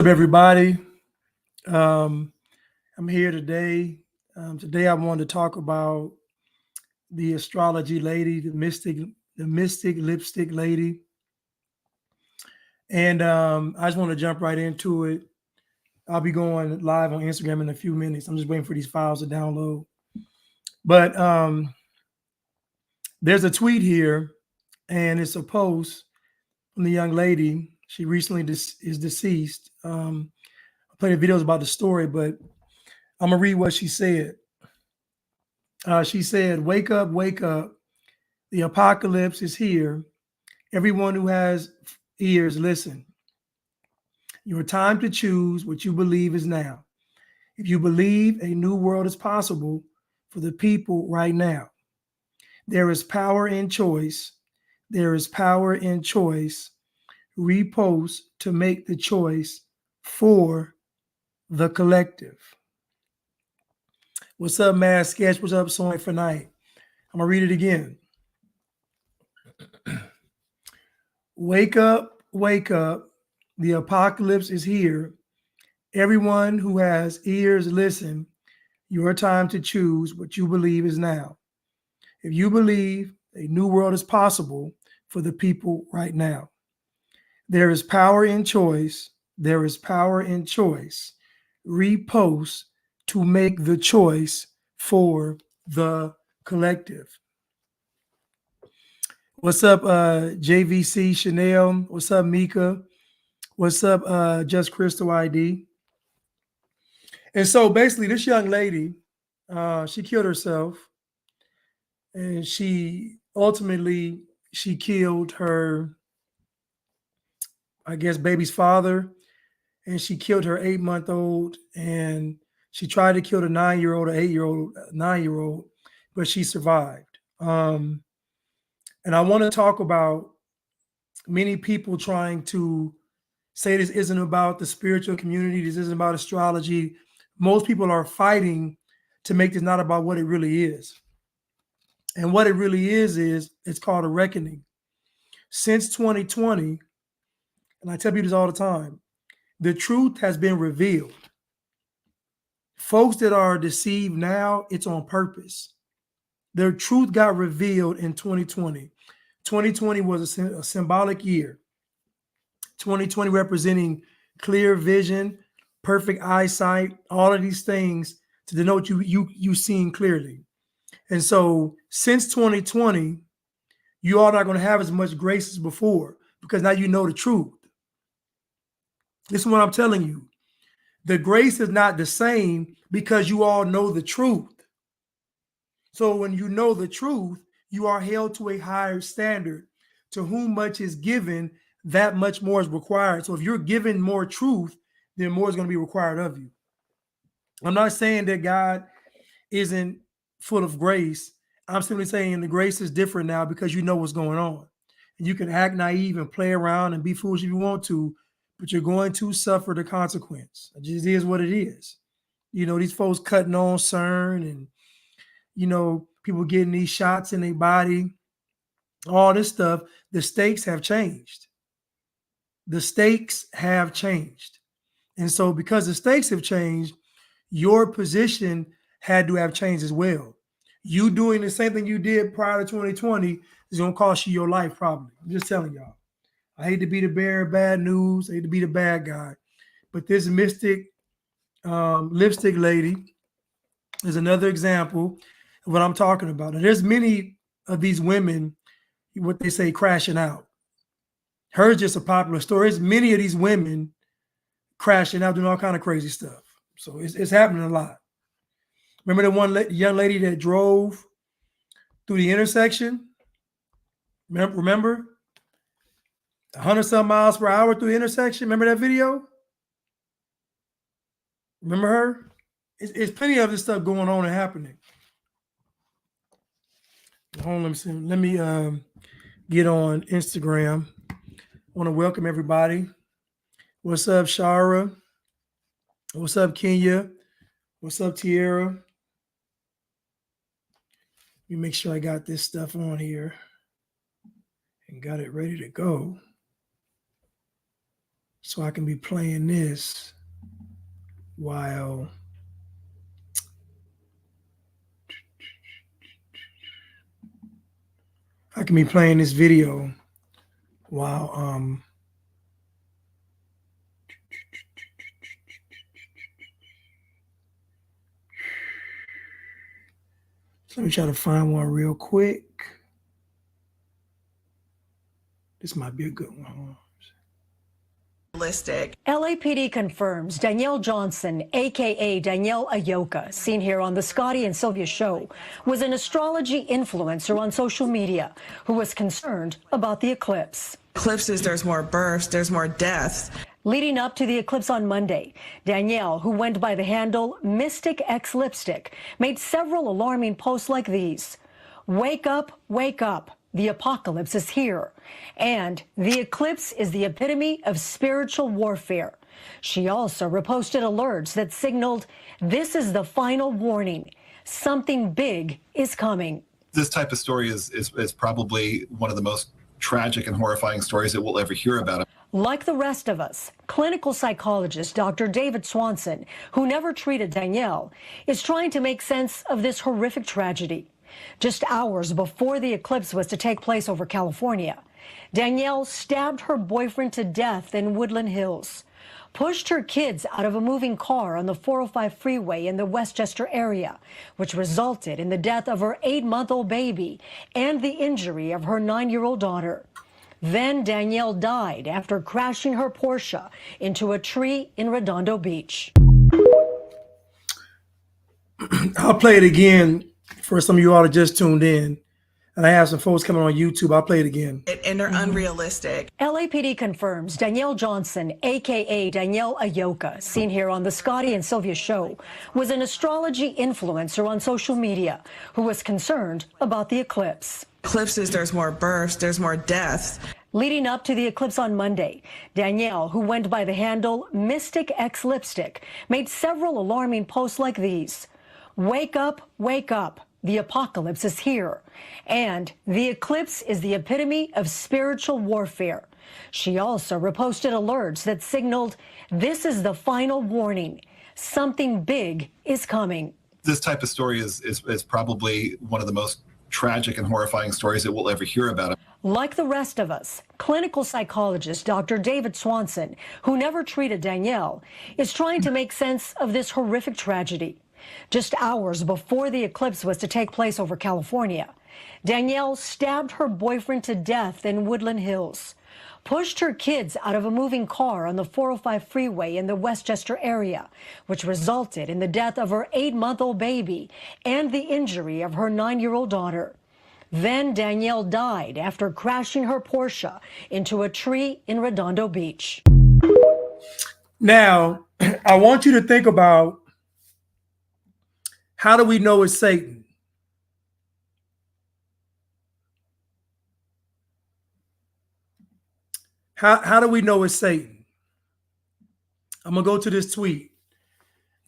Up, everybody? Um, I'm here today. Today, I wanted to talk about the astrology lady, the mystic lipstick lady, and I just want to jump right into it. I'll be going live on Instagram in a few minutes. I'm just waiting for these files to download. But there's a tweet here, and it's a post from the young lady. She recently is deceased. I played videos about the story, but I'm gonna read what she said. She said, "Wake up, wake up. The apocalypse is here. Everyone who has ears, listen. Your time to choose what you believe is now. If you believe a new world is possible for the people right now, there is power in choice. There is power in choice. Repost to make the choice for the collective." What's up, Mad Sketch? What's up, Sewing for Night? I'm going to read it again. Wake up, wake up. The apocalypse is here. Everyone who has ears, listen. Your time to choose what you believe is now. If you believe a new world is possible for the people right now, there is power in choice. There is power in choice. Repost to make the choice for the collective. What's up, JVC Chanel? What's up, Mika? What's up, Just Crystal ID? And so basically, this young lady, she killed herself, and she ultimately killed her, I guess, baby's father, and she killed her 8-month-old, and she tried to kill the 9-year-old or 8-year-old, 9-year-old, but she survived. And I want to talk about many people trying to say this isn't about the spiritual community, this isn't about astrology. Most people are fighting to make this not about what it really is. And what it really is it's called a reckoning. Since 2020, and I tell people this all the time, the truth has been revealed. Folks that are deceived now, it's on purpose. Their truth got revealed in 2020. 2020 was a symbolic year. 2020 representing clear vision, perfect eyesight, all of these things to denote you seeing clearly. And so since 2020, you are not going to have as much grace as before because now you know the truth. This is what I'm telling you. The grace is not the same because you all know the truth. So when you know the truth, you are held to a higher standard. To whom much is given, that much more is required. So if you're given more truth, then more is going to be required of you. I'm not saying that God isn't full of grace. I'm simply saying the grace is different now because you know what's going on. And you can act naive and play around and be foolish if you want to, but you're going to suffer the consequence. It just is what it is. You know, these folks cutting on CERN and, you know, people getting these shots in their body, all this stuff. The stakes have changed. The stakes have changed. And so because the stakes have changed, your position had to have changed as well. You doing the same thing you did prior to 2020 is going to cost you your life probably. I'm just telling y'all. I hate to be the bearer of bad news. I hate to be the bad guy. But this mystic lipstick lady is another example of what I'm talking about. And there's many of these women, what they say, crashing out. Hers just a popular story. There's many of these women crashing out, doing all kind of crazy stuff. So it's happening a lot. Remember the one young lady that drove through the intersection? Remember? 100-some miles per hour through the intersection. Remember that video? Remember her? It's plenty of this stuff going on and happening. Hold on, let me get on Instagram. I want to welcome everybody. What's up, Shara? What's up, Kenya? What's up, Tierra? Let me make sure I got this stuff on here and got it ready to go. So I can be playing this while I can be playing this video while so let me try to find one real quick. This might be a good one. LAPD confirms Danielle Johnson, a.k.a. Danielle Ayoka, seen here on the Scotty and Sylvia show, was an astrology influencer on social media who was concerned about the eclipse. Eclipses, there's more births, there's more deaths. Leading up to the eclipse on Monday, Danielle, who went by the handle Mystic X Lipstick, made several alarming posts like these. Wake up, wake up. The apocalypse is here. And the eclipse is the epitome of spiritual warfare. She also reposted alerts that signaled this is the final warning. Something big is coming. This type of story is probably one of the most tragic and horrifying stories that we'll ever hear about. Like the rest of us, clinical psychologist Dr. David Swanson, who never treated Danielle, is trying to make sense of this horrific tragedy. Just hours before the eclipse was to take place over California, Danielle stabbed her boyfriend to death in Woodland Hills, pushed her kids out of a moving car on the 405 freeway in the Westchester area, which resulted in the death of her 8-month-old baby and the injury of her 9-year-old daughter. Then Danielle died after crashing her Porsche into a tree in Redondo Beach. I'll play it again for some of you all that just tuned in. And I have some folks coming on YouTube. I'll play it again. And they're unrealistic. LAPD confirms Danielle Johnson, a.k.a. Danielle Ayoka, seen here on the Scotty and Sylvia show, was an astrology influencer on social media who was concerned about the eclipse. Eclipses, there's more births, there's more deaths. Leading up to the eclipse on Monday, Danielle, who went by the handle Mystic X Lipstick, made several alarming posts like these. Wake up, wake up. The apocalypse is here. And the eclipse is the epitome of spiritual warfare. She also reposted alerts that signaled this is the final warning. Something big is coming. This type of story is probably one of the most tragic and horrifying stories that we'll ever hear about. Like the rest of us, clinical psychologist Dr. David Swanson, who never treated Danielle, is trying to make sense of this horrific tragedy. Just hours before the eclipse was to take place over California, Danielle stabbed her boyfriend to death in Woodland Hills, pushed her kids out of a moving car on the 405 freeway in the Westchester area, which resulted in the death of her 8-month-old baby and the injury of her 9-year-old daughter. Then Danielle died after crashing her Porsche into a tree in Redondo Beach. Now, I want you to think about, how do we know it's Satan? How do we know it's Satan? I'm going to go to this tweet.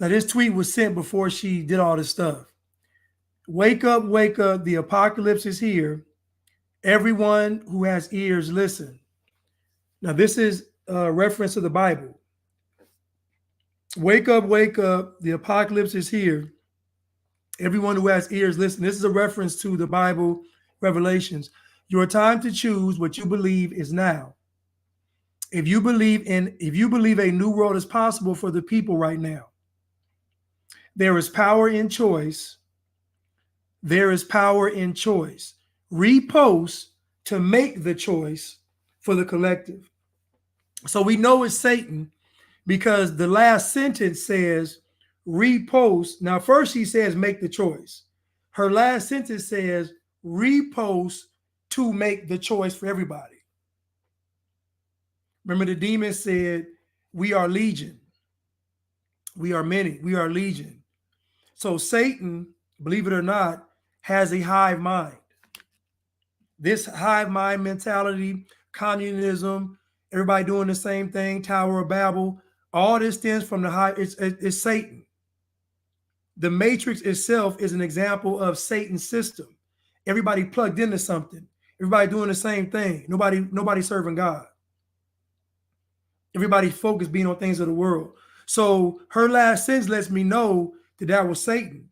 Now, this tweet was sent before she did all this stuff. Wake up, the apocalypse is here. Everyone who has ears, listen. Now, this is a reference to the Bible. Wake up, the apocalypse is here. Everyone who has ears, listen. This is a reference to the Bible, Revelations. Your time to choose what you believe is now. If you believe a new world is possible for the people right now, there is power in choice. There is power in choice. Repost to make the choice for the collective. So we know it's Satan because the last sentence says repost. Now, first she says make the choice. Her last sentence says repost to make the choice for everybody. Remember, the demon said, we are legion. We are many. We are legion. So Satan, believe it or not, has a hive mind. This hive mind mentality, communism, everybody doing the same thing, Tower of Babel, all this stems from the hive. It's Satan. The matrix itself is an example of Satan's system. Everybody plugged into something. Everybody doing the same thing. Nobody serving God. Everybody's focus being on things of the world. So her last sentence lets me know that that was Satan,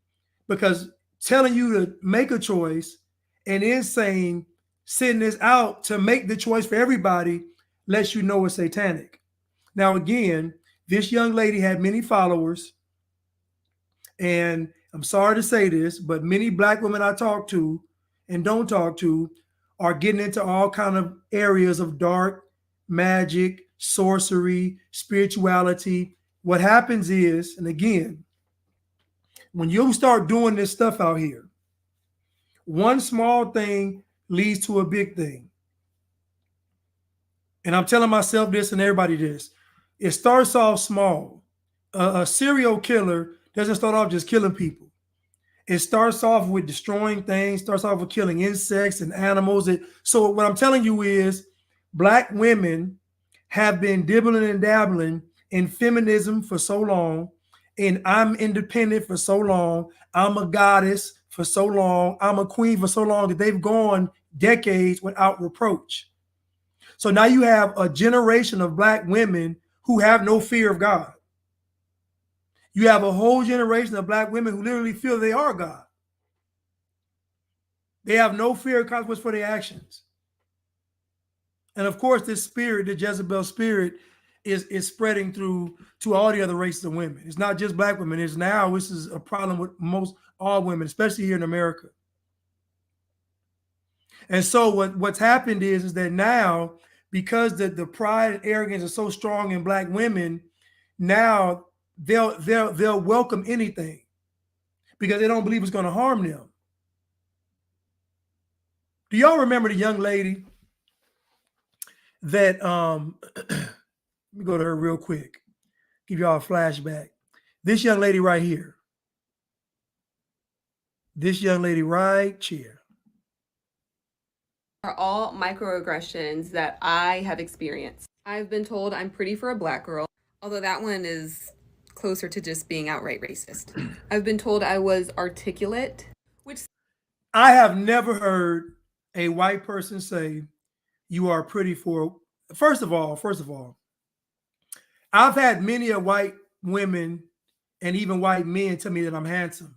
because telling you to make a choice and then saying sending this out to make the choice for everybody lets you know it's satanic. Now, again, this young lady had many followers, and I'm sorry to say this, but many black women I talk to and don't talk to are getting into all kind of areas of dark magic, sorcery, spirituality. What happens is, and again, when you start doing this stuff out here, one small thing leads to a big thing. And I'm telling myself this and everybody this. It starts off small. A serial killer doesn't start off just killing people. It starts off with destroying things, starts off with killing insects and animals. So what I'm telling you is black women have been dibbling and dabbling in feminism for so long, and I'm independent for so long, I'm a goddess for so long, I'm a queen for so long, that they've gone decades without reproach. So now you have a generation of black women who have no fear of God. You have a whole generation of black women who literally feel they are God. They have no fear of consequence for their actions. And of course, this spirit, the Jezebel spirit, is spreading through to all the other races of women. It's not just black women. This is a problem with most all women, especially here in America. And so what's happened is that now, because the pride and arrogance are so strong in black women, now they'll welcome anything because they don't believe it's going to harm them. Do y'all remember the young lady that let me go to her real quick, give y'all a flashback. This young lady right here. This young lady right here. Are all microaggressions that I have experienced. I've been told I'm pretty for a black girl, although that one is closer to just being outright racist. I've been told I was articulate, which I have never heard a white person say you are pretty for. First of all, I've had many of white women and even white men tell me that I'm handsome.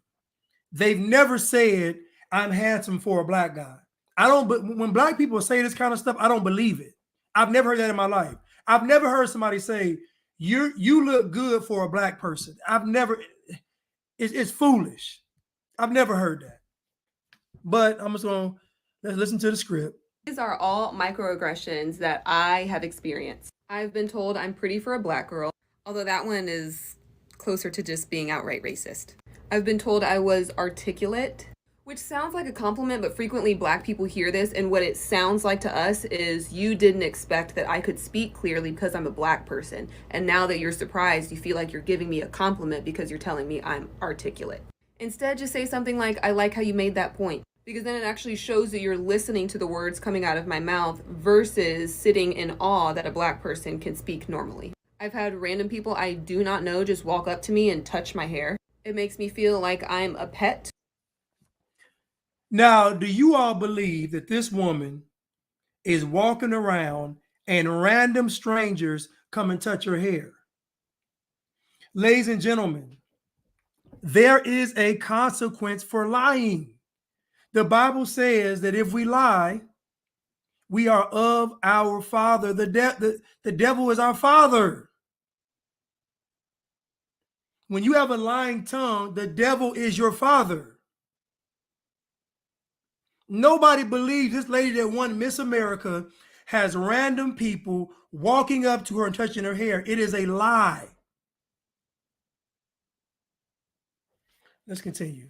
They've never said I'm handsome for a black guy. I don't. But when black people say this kind of stuff, I don't believe it. I've never heard that in my life. I've never heard somebody say you look good for a black person. I've never. It's foolish. I've never heard that. But I'm just gonna let's listen to the script. these are all microaggressions that I have experienced. I've been told I'm pretty for a black girl, although that one is closer to just being outright racist. I've been told I was articulate, which sounds like a compliment, but frequently black people hear this, and what it sounds like to us is you didn't expect that I could speak clearly because I'm a black person, and now that you're surprised, you feel like you're giving me a compliment because you're telling me I'm articulate. Instead, just say something like, I like how you made that point, because then it actually shows that you're listening to the words coming out of my mouth versus sitting in awe that a black person can speak normally. I've had random people I do not know just walk up to me and touch my hair. It makes me feel like I'm a pet. Now, do you all believe that this woman is walking around and random strangers come and touch her hair? Ladies and gentlemen, there is a consequence for lying. The Bible says that if we lie, we are of our father. The devil is our father. When you have a lying tongue, the devil is your father. Nobody believes this lady that won Miss America has random people walking up to her and touching her hair. It is a lie. Let's continue.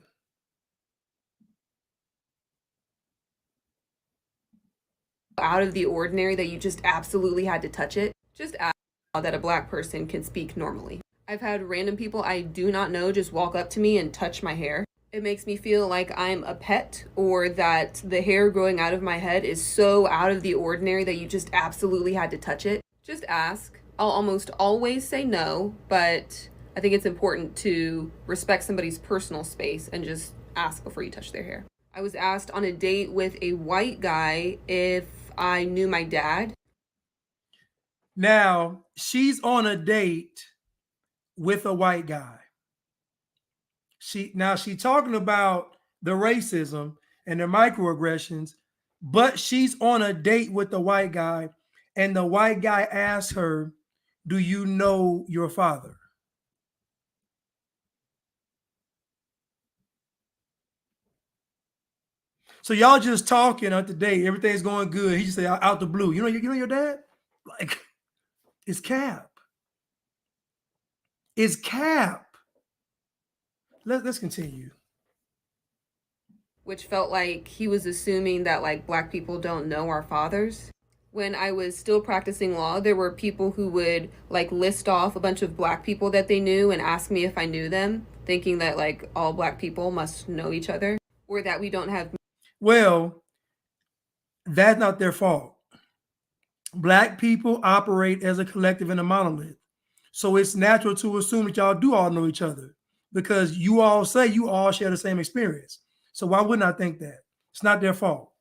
Out of the ordinary that you just absolutely had to touch it. Just ask that a black person can speak normally. I've had random people I do not know just walk up to me and touch my hair. It makes me feel like I'm a pet, or that the hair growing out of my head is so out of the ordinary that you just absolutely had to touch it. Just ask. I'll almost always say no, but I think it's important to respect somebody's personal space and just ask before you touch their hair. I was asked on a date with a white guy if I knew my dad. Now, she's on a date with a white guy. She talking about the racism and the microaggressions, but she's on a date with the white guy, and the white guy asks her, "Do you know your father?" So y'all just talking out the date, everything's going good. He just say out the blue, you know your dad? Like, it's cap. It's cap. Let's continue. Which felt like he was assuming that like black people don't know our fathers. When I was still practicing law, there were people who would like list off a bunch of black people that they knew and ask me if I knew them, thinking that like all black people must know each other or that we don't have. Well, that's not their fault. Black people operate as a collective and a monolith. So it's natural to assume that y'all do all know each other because you all say you all share the same experience. So why wouldn't I think that? It's not their fault.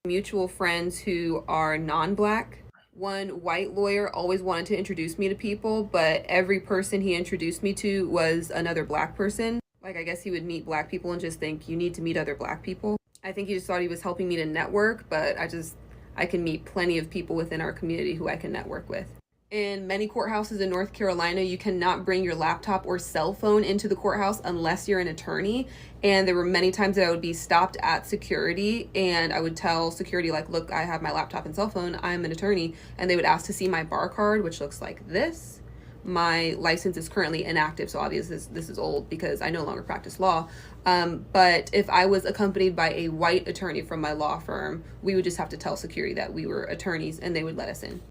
Mutual friends who are non-black. One white lawyer always wanted to introduce me to people, but every person he introduced me to was another black person. Like, I guess he would meet black people and just think, you need to meet other black people. I think he just thought he was helping me to network, but I can meet plenty of people within our community who I can network with. In many courthouses in North Carolina, you cannot bring your laptop or cell phone into the courthouse unless you're an attorney. And there were many times that I would be stopped at security and I would tell security, like, look, I have my laptop and cell phone, I'm an attorney. And they would ask to see my bar card, which looks like this. My license is currently inactive, so obviously this is old because I no longer practice law. But if I was accompanied by a white attorney from my law firm, we would just have to tell security that we were attorneys and they would let us in.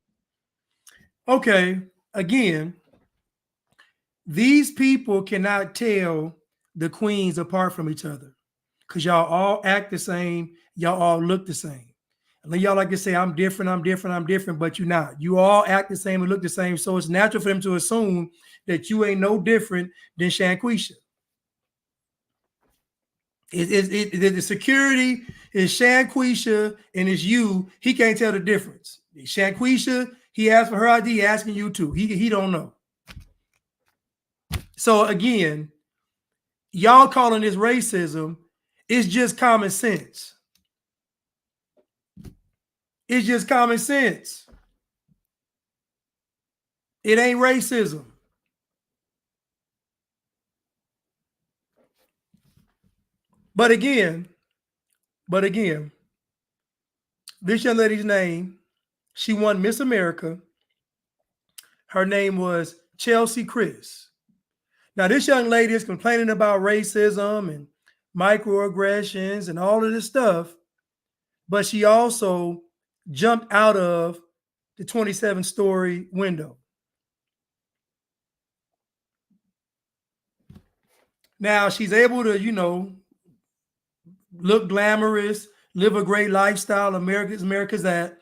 Okay, again, these people cannot tell the queens apart from each other because y'all all act the same, y'all all look the same. And then y'all like to say, I'm different, but you're not. You all act the same and look the same. So it's natural for them to assume that you ain't no different than Shanquisha. The security is Shanquisha and it's you. He can't tell the difference. Shanquisha, he asked for her ID, asking you too. He don't know. So again, y'all calling this racism, it's just common sense. It's just common sense. It ain't racism. But again, this young lady's name, she won Miss America. Her name was Chelsea Chris. Now, this young lady is complaining about racism and microaggressions and all of this stuff, but she also jumped out of the 27-story window. Now, she's able to, look glamorous, live a great lifestyle, America's that,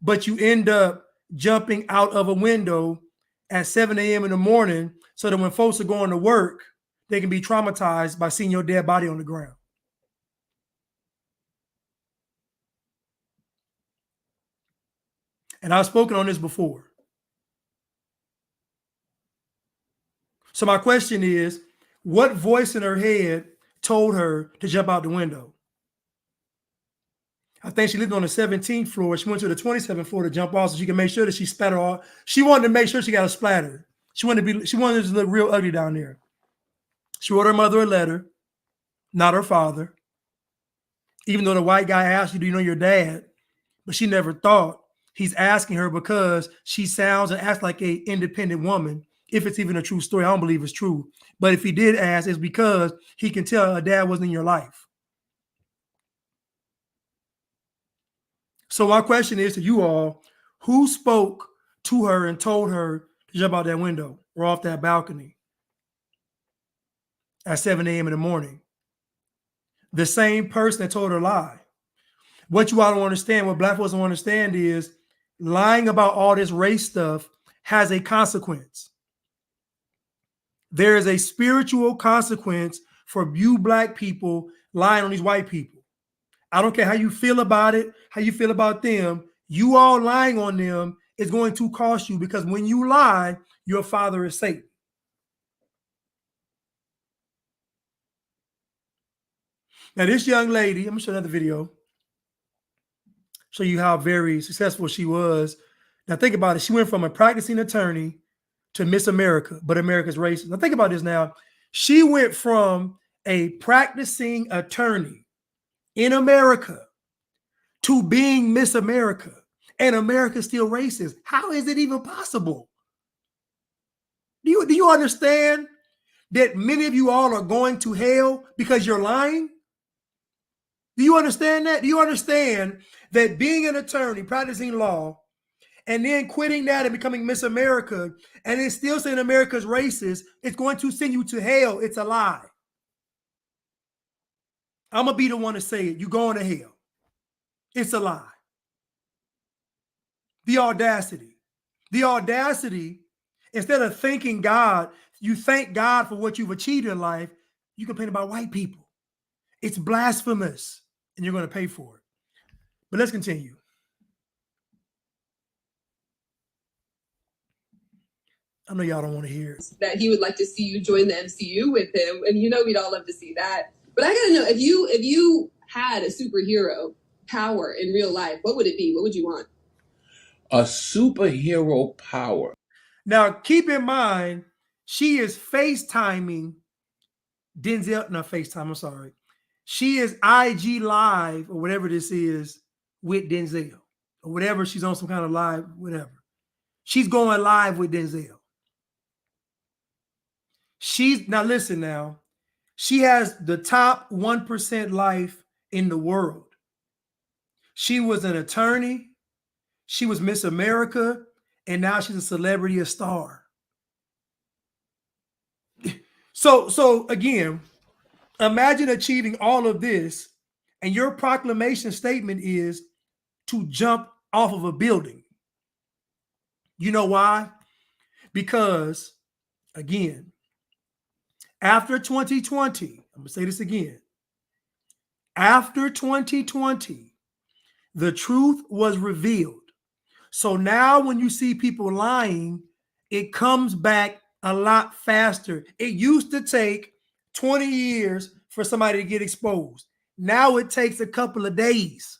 but you end up jumping out of a window at 7 a.m. in the morning so that when folks are going to work, they can be traumatized by seeing your dead body on the ground. And I've spoken on this before. So my question is, what voice in her head told her to jump out the window? I think she lived on the 17th floor. She went to the 27th floor to jump off so she could make sure that she splatter off. She wanted to make sure she got a splatter. She wanted it to look real ugly down there. She wrote her mother a letter, not her father. Even though the white guy asked you, do you know your dad? But she never thought he's asking her because she sounds and acts like an independent woman. If it's even a true story, I don't believe it's true. But if he did ask, it's because he can tell her dad wasn't in your life. So my question is to you all, who spoke to her and told her to jump out that window or off that balcony at 7 a.m. in the morning? The same person that told her lie. What you all don't understand, what black folks don't understand is lying about all this race stuff has a consequence. There is a spiritual consequence for you black people lying on these white people. I don't care how you feel about it, how you feel about them. You all lying on them is going to cost you, because when you lie, your father is Satan. Now, this young lady, I'm going to show another video, show you how very successful she was. Now, think about it. She went from a practicing attorney to Miss America, but America's racist. Now, think about this now. She went from a practicing attorney in America to being Miss America, and America's still racist. How is it even possible? Do you understand that many of you all are going to hell because you're lying? Do you understand that? Do you understand that being an attorney, practicing law, and then quitting that and becoming Miss America, and then still saying America's racist, it's going to send you to hell? It's a lie. I'm going to be the one to say it. You're going to hell. It's a lie. The audacity. The audacity, instead of thanking God, you thank God for what you've achieved in life, you complain about white people. It's blasphemous, and you're going to pay for it. But let's continue. I know y'all don't want to hear it. That he would like to see you join the MCU with him, and you know we'd all love to see that. But I gotta know, if you had a superhero power in real life, what would it be? What would you want? A superhero power. Now, keep in mind, she is FaceTiming Denzel, not FaceTime, I'm sorry. She is IG live or whatever this is with Denzel or whatever. She's on some kind of live, whatever. She's going live with Denzel. Now listen now, she has the top 1% life in the world. She was an attorney. She was Miss America, and now she's a celebrity, a star. So again, imagine achieving all of this, and your proclamation statement is to jump off of a building. You know why? Because, again, after 2020, I'm going to say this again. After 2020, the truth was revealed. So now when you see people lying, it comes back a lot faster. It used to take 20 years for somebody to get exposed. Now it takes a couple of days.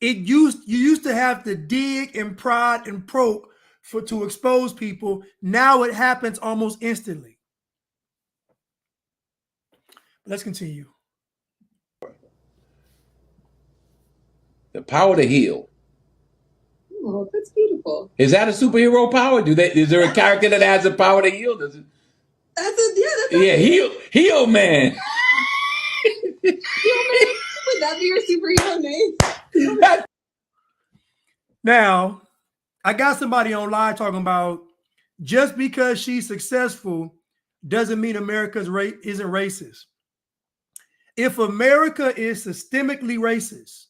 You used to have to dig and prod and probe to expose people. Now it happens almost instantly. Let's continue. The power to heal. Oh, that's beautiful. Is that a superhero power? Is there a character that has the power to heal? Does it? Heal man. Would that be your superhero name? Now, I got somebody online talking about just because she's successful doesn't mean America isn't racist. If America is systemically racist,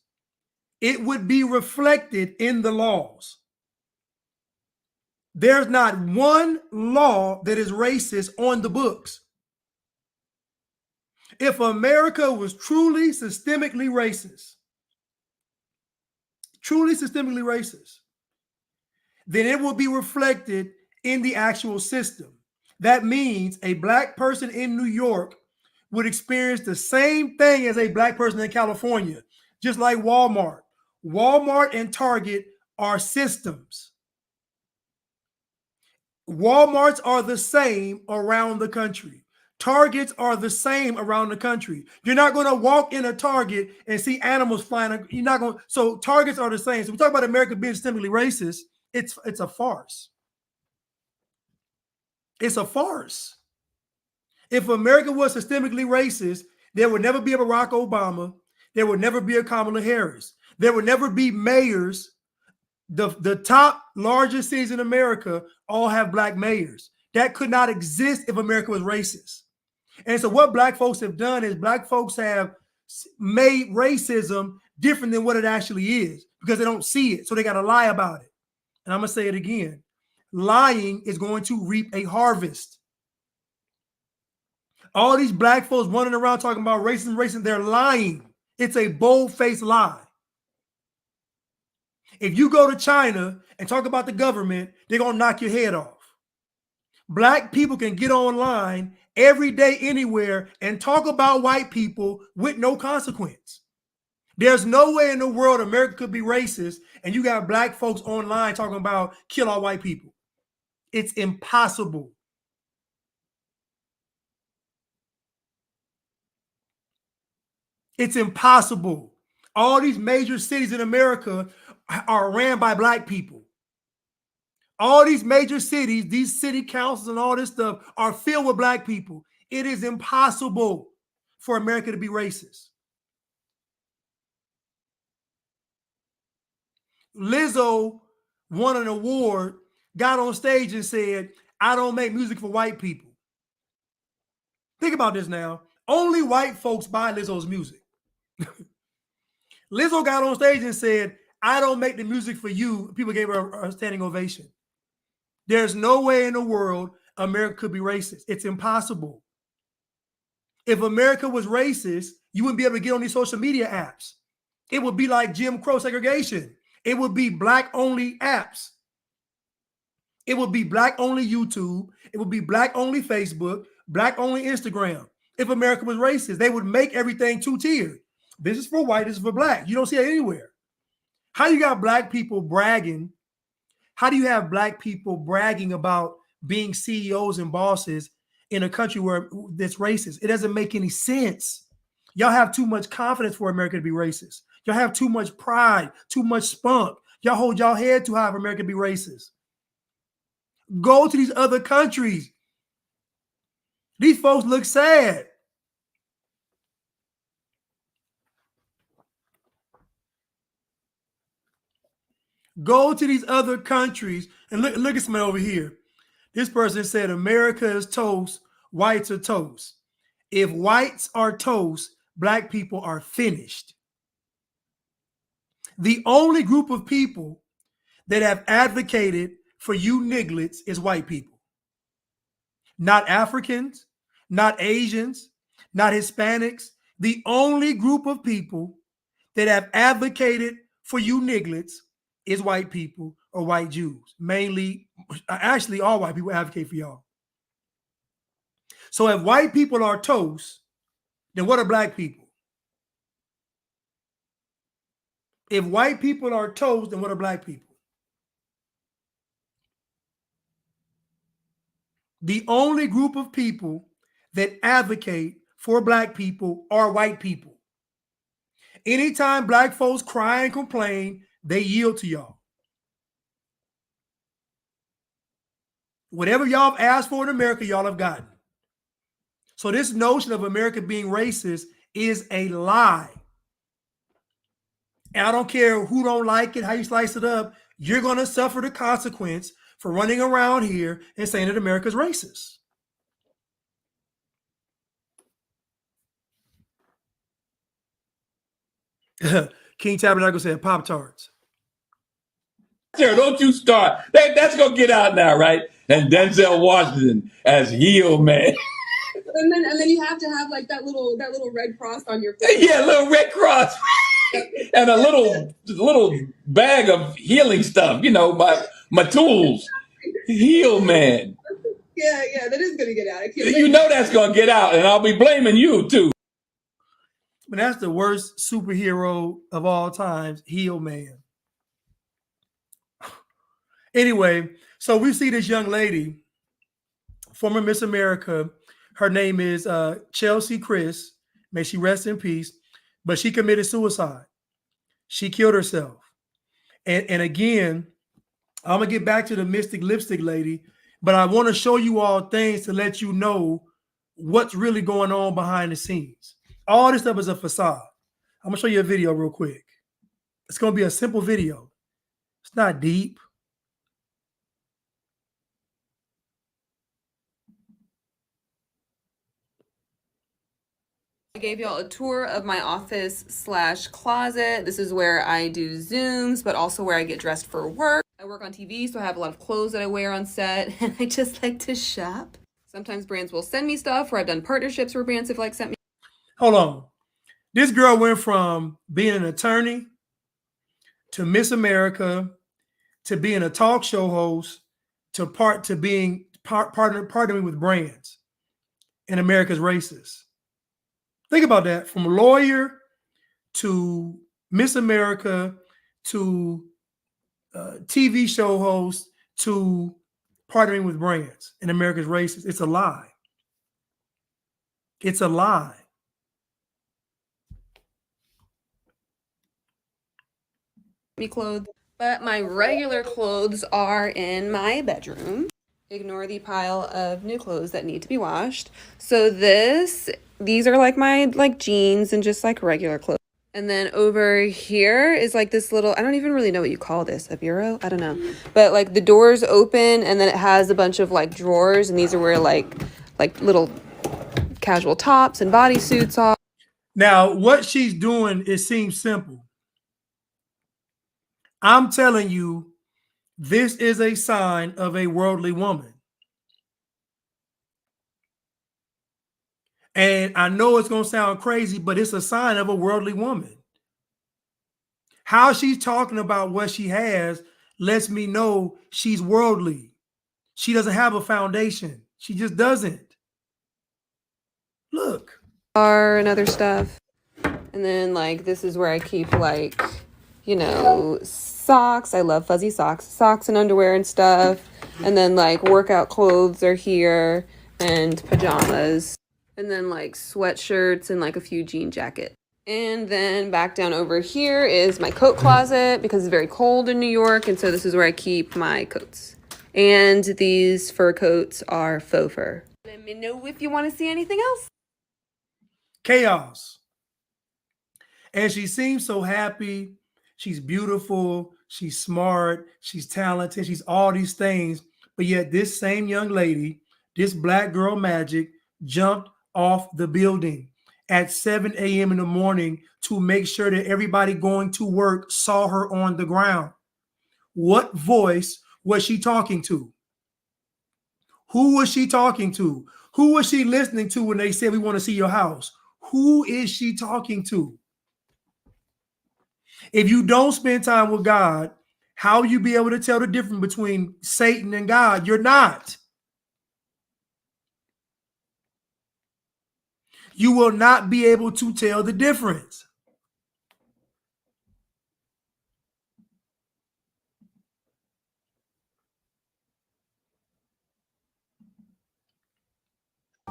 it would be reflected in the laws. There's not one law that is racist on the books. If America was truly systemically racist, then it will be reflected in the actual system. That means a black person in New York would experience the same thing as a black person in California, just like Walmart. Walmart and Target are systems. Walmarts are the same around the country. Targets are the same around the country. You're not going to walk in a Target and see animals flying. You're not going. So Targets are the same. So we talk about America being systemically racist. It's a farce. It's a farce. If America was systemically racist, there would never be a Barack Obama. There would never be a Kamala Harris. There would never be mayors. The top largest cities in America all have black mayors. That could not exist if America was racist. And so what black folks have done is black folks have made racism different than what it actually is because they don't see it. So they got to lie about it. And I'm going to say it again. Lying is going to reap a harvest. All these black folks running around talking about racism, they're lying. It's a bold-faced lie. If you go to China and talk about the government, they're going to knock your head off. Black people can get online every day, anywhere, and talk about white people with no consequence. There's no way in the world America could be racist and you got black folks online talking about kill all white people. It's impossible. It's impossible. All these major cities in America are ran by black people. All these major cities, these city councils and all this stuff are filled with black people. It is impossible for America to be racist. Lizzo won an award, got on stage and said, I don't make music for white people. Think about this now. Only white folks buy Lizzo's music. Lizzo got on stage and said, I don't make the music for you. People gave her a standing ovation. There's no way in the world America could be racist. It's impossible. If America was racist, you wouldn't be able to get on these social media apps. It would be like Jim Crow segregation. It would be black-only apps. It would be black-only YouTube. It would be black-only Facebook, black-only Instagram. If America was racist, they would make everything two-tiered. This is for white, this is for black. You don't see it anywhere. How you got black people bragging? How do you have black people bragging about being CEOs and bosses in a country where that's racist? It doesn't make any sense. Y'all have too much confidence for America to be racist. Y'all have too much pride, too much spunk. Y'all hold y'all head too high for America to be racist. Go to these other countries. These folks look sad. Go to these other countries and look at somebody over here. This person said, America is toast, whites are toast. If whites are toast, black people are finished. The only group of people that have advocated for you nigglets is white people. Not Africans, not Asians, not Hispanics. The only group of people that have advocated for you nigglets is white people or white Jews. Mainly, actually, all white people advocate for y'all. So if white people are toast, then what are black people? If white people are toast, then what are black people? The only group of people that advocate for black people are white people. Anytime black folks cry and complain, they yield to y'all. Whatever y'all have asked for in America, y'all have gotten. So this notion of America being racist is a lie. And I don't care who don't like it, how you slice it up, you're going to suffer the consequence for running around here and saying that America's racist. King Tabernacle said Pop-Tarts. Sure, don't you start. That's going to get out now, right? And Denzel Washington as heel man. And then you have to have like that little red cross on your face. Yeah, a little red cross. And a little bag of healing stuff, my tools. Heel man. Yeah, that is gonna get out. You know that's gonna get out, and I'll be blaming you too. But that's the worst superhero of all times, heel man. Anyway, so we see this young lady, former Miss America. Her name is Chelsea Chris. May she rest in peace. But she committed suicide. She killed herself. And again, I'm going to get back to the Mystic Lipstick lady, but I want to show you all things to let you know what's really going on behind the scenes. All this stuff is a facade. I'm going to show you a video real quick. It's going to be a simple video. It's not deep. I gave y'all a tour of my office/closet. This is where I do Zooms, but also where I get dressed for work. I work on TV, so I have a lot of clothes that I wear on set, and I just like to shop. Sometimes brands will send me stuff, or I've done partnerships where brands have sent me. Hold on. This girl went from being an attorney to Miss America, to being a talk show host, to being partnering with brands, and America's racist. Think about that. From lawyer to Miss America to TV show host to partnering with brands and America's racist. It's a lie. It's a lie. Me clothes, but my regular clothes are in my bedroom. Ignore the pile of new clothes that need to be washed. So these are like my jeans and just like regular clothes. And then over here is like this little, I don't even really know what you call this, a bureau? I don't know. But like the doors open and then it has a bunch of like drawers, and these are where like little casual tops and bodysuits are. Now, what she's doing, it seems simple. I'm telling you, this is a sign of a worldly woman. And I know it's going to sound crazy, but it's a sign of a worldly woman. How she's talking about what she has lets me know she's worldly. She doesn't have a foundation. She just doesn't. Look. And other stuff. And then like this is where I keep like, you know, socks. I love fuzzy socks and underwear and stuff. And then like workout clothes are here and pajamas. And then like sweatshirts and like a few jean jackets. And then back down over here is my coat closet because it's very cold in New York. And so this is where I keep my coats. And these fur coats are faux fur. Let me know if you want to see anything else. Chaos. And she seems so happy. She's beautiful. She's smart. She's talented. She's all these things. But yet this same young lady, this black girl magic, jumped off the building at 7 a.m. in the morning to make sure that everybody going to work saw her on the ground. What voice was she talking to? Who was she talking to? Who was she listening to when they said, we want to see your house? Who is she talking to? If you don't spend time with God, how will you be able to tell the difference between Satan and God? You're not. You will not be able to tell the difference.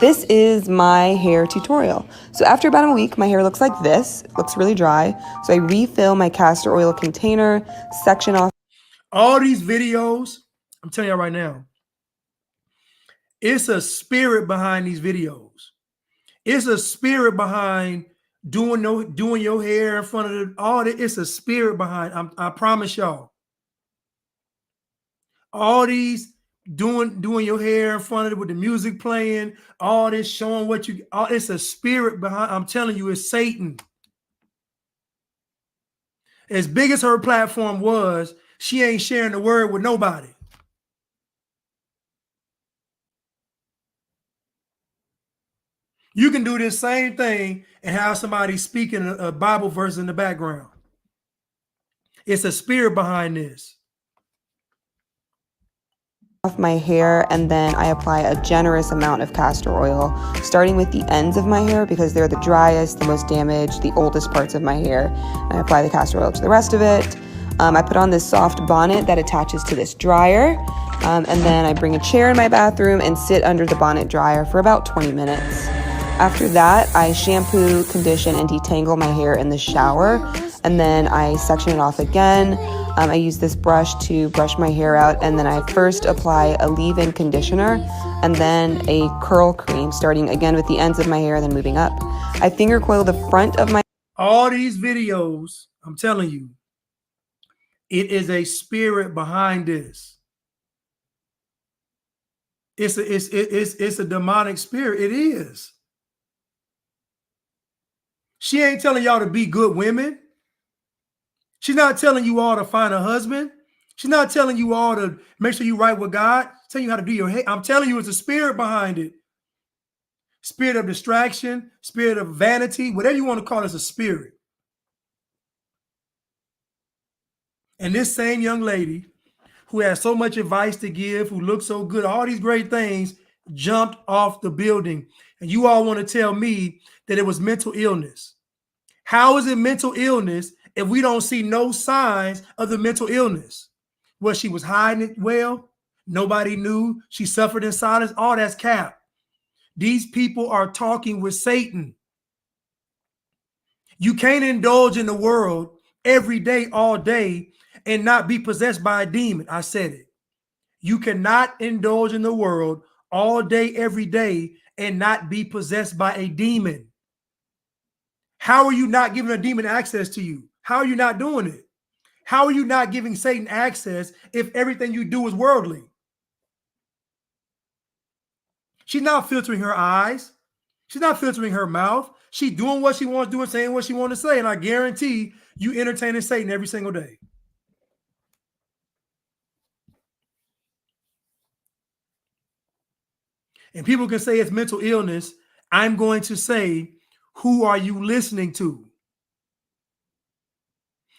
This is my hair tutorial. So after about a week, my hair looks like this. It looks really dry. So I refill my castor oil container, section off. All these videos, I'm telling y'all right now, it's a spirit behind these videos. It's a spirit behind doing your hair in front of all that. It's a spirit behind. I promise y'all. All these doing your hair in front of it with the music playing, all this showing what you. It's a spirit behind. I'm telling you, it's Satan. As big as her platform was, she ain't sharing the word with nobody. You can do this same thing and have somebody speaking a Bible verse in the background. It's a spirit behind this. Off my hair, and then I apply a generous amount of castor oil, starting with the ends of my hair because they're the driest, the most damaged, the oldest parts of my hair. And I apply the castor oil to the rest of it. I put on this soft bonnet that attaches to this dryer, and then I bring a chair in my bathroom and sit under the bonnet dryer for about 20 minutes. After that, I shampoo, condition, and detangle my hair in the shower, and then I section it off again. I use this brush to brush my hair out, and then I first apply a leave-in conditioner and then a curl cream, starting again with the ends of my hair and then moving up. I finger coil the front of my... All these videos, I'm telling you, it is a spirit behind this. It's a demonic spirit. It is. She ain't telling y'all to be good women. She's not telling you all to find a husband. She's not telling you all to make sure you right with God. She's telling you how to do your hair. I'm telling you, it's a spirit behind it. Spirit of distraction, spirit of vanity, whatever you want to call it, is a spirit. And this same young lady who has so much advice to give, who looks so good, all these great things, jumped off the building. And you all want to tell me that it was mental illness. How is it mental illness if we don't see no signs of the mental illness? Well, she was hiding it well. Nobody knew. She suffered in silence. All that's cap. These people are talking with Satan. You can't indulge in the world every day, all day, and not be possessed by a demon. I said it. You cannot indulge in the world all day, every day, and not be possessed by a demon. How are you not giving a demon access to you? How are you not doing it? How are you not giving Satan access if everything you do is worldly? She's not filtering her eyes. She's not filtering her mouth. She's doing what she wants to do and saying what she wants to say. And I guarantee you entertaining Satan every single day. And people can say it's mental illness. I'm going to say, who are you listening to?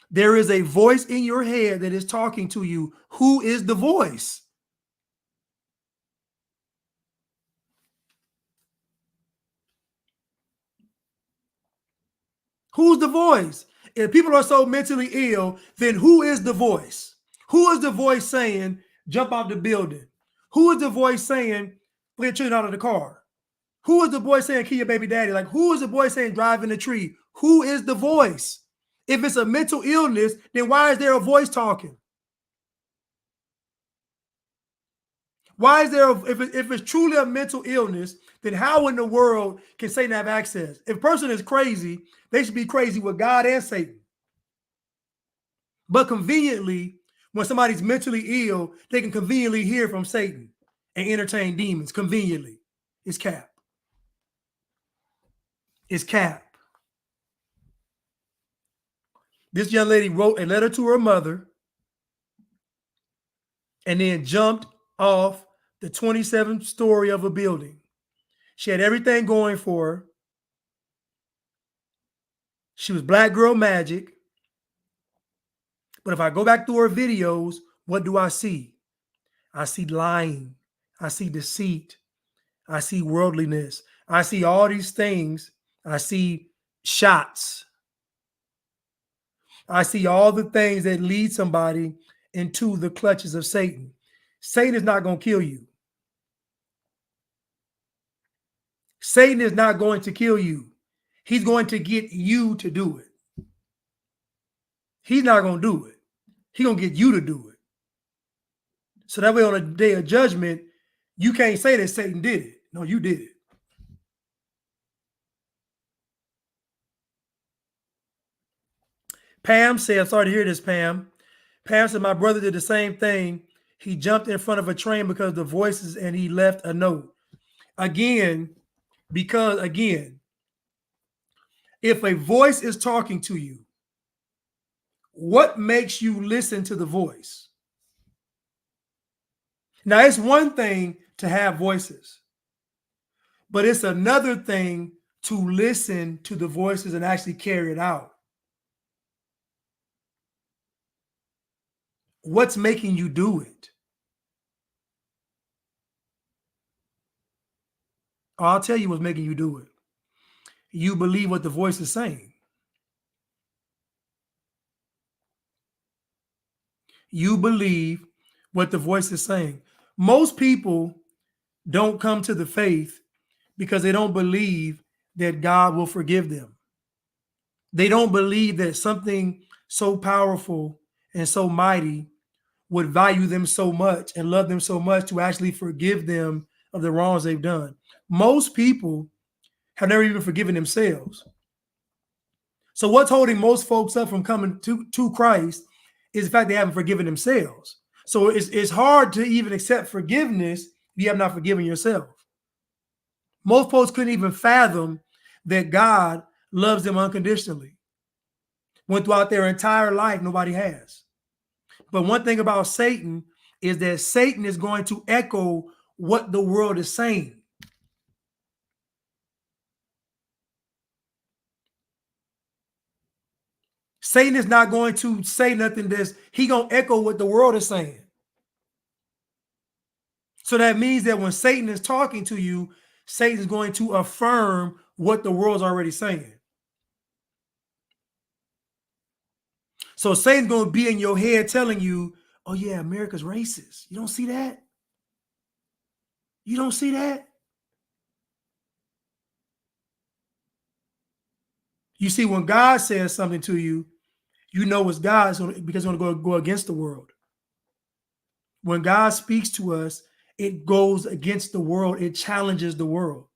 There is a voice in your head that is talking to you. Who is the voice? Who's the voice? If people are so mentally ill, then who is the voice? Who is the voice saying, jump out the building? Who is the voice saying, put your children out of the car? Who is the voice saying, kill your baby daddy? Like, who is the voice saying, drive in the tree? Who is the voice? If it's a mental illness, then why is there a voice talking? Why is there, if it's truly a mental illness, then how in the world can Satan have access? If a person is crazy, they should be crazy with God and Satan. But conveniently, when somebody's mentally ill, they can conveniently hear from Satan and entertain demons conveniently. It's cap. It's cap. This young lady wrote a letter to her mother and then jumped off the 27th story of a building. She had everything going for her. She was black girl magic. But if I go back through her videos, what do I see? I see lying. I see deceit. I see worldliness. I see all these things. I see shots. I see all the things that lead somebody into the clutches of Satan. Satan is not going to kill you. Satan is not going to kill you. He's going to get you to do it. He's not going to do it. He's going to get you to do it. So that way on a day of judgment, you can't say that Satan did it. No, you did it. Pam said, I'm sorry to hear this, Pam. Pam said, my brother did the same thing. He jumped in front of a train because of the voices and he left a note. Again, if a voice is talking to you, what makes you listen to the voice? Now, it's one thing to have voices, but it's another thing to listen to the voices and actually carry it out. What's making you do it? I'll tell you what's making you do it. You believe what the voice is saying. You believe what the voice is saying. Most people don't come to the faith because they don't believe that God will forgive them. They don't believe that something so powerful and so mighty would value them so much and love them so much to actually forgive them of the wrongs they've done. Most people have never even forgiven themselves. So what's holding most folks up from coming to Christ is the fact they haven't forgiven themselves. So it's hard to even accept forgiveness if you have not forgiven yourself. Most folks couldn't even fathom that God loves them unconditionally. When throughout their entire life, nobody has. But one thing about Satan is that Satan is going to echo what the world is saying. Satan is not going to say nothing that's he gonna echo what the world is saying. So that means that when Satan is talking to you, Satan is going to affirm what the world's already saying. So Satan's going to be in your head telling you, oh yeah, America's racist. You don't see that? You don't see that? You see, when God says something to you, you know it's God because it's going to go against the world. When God speaks to us, it goes against the world. It challenges the world.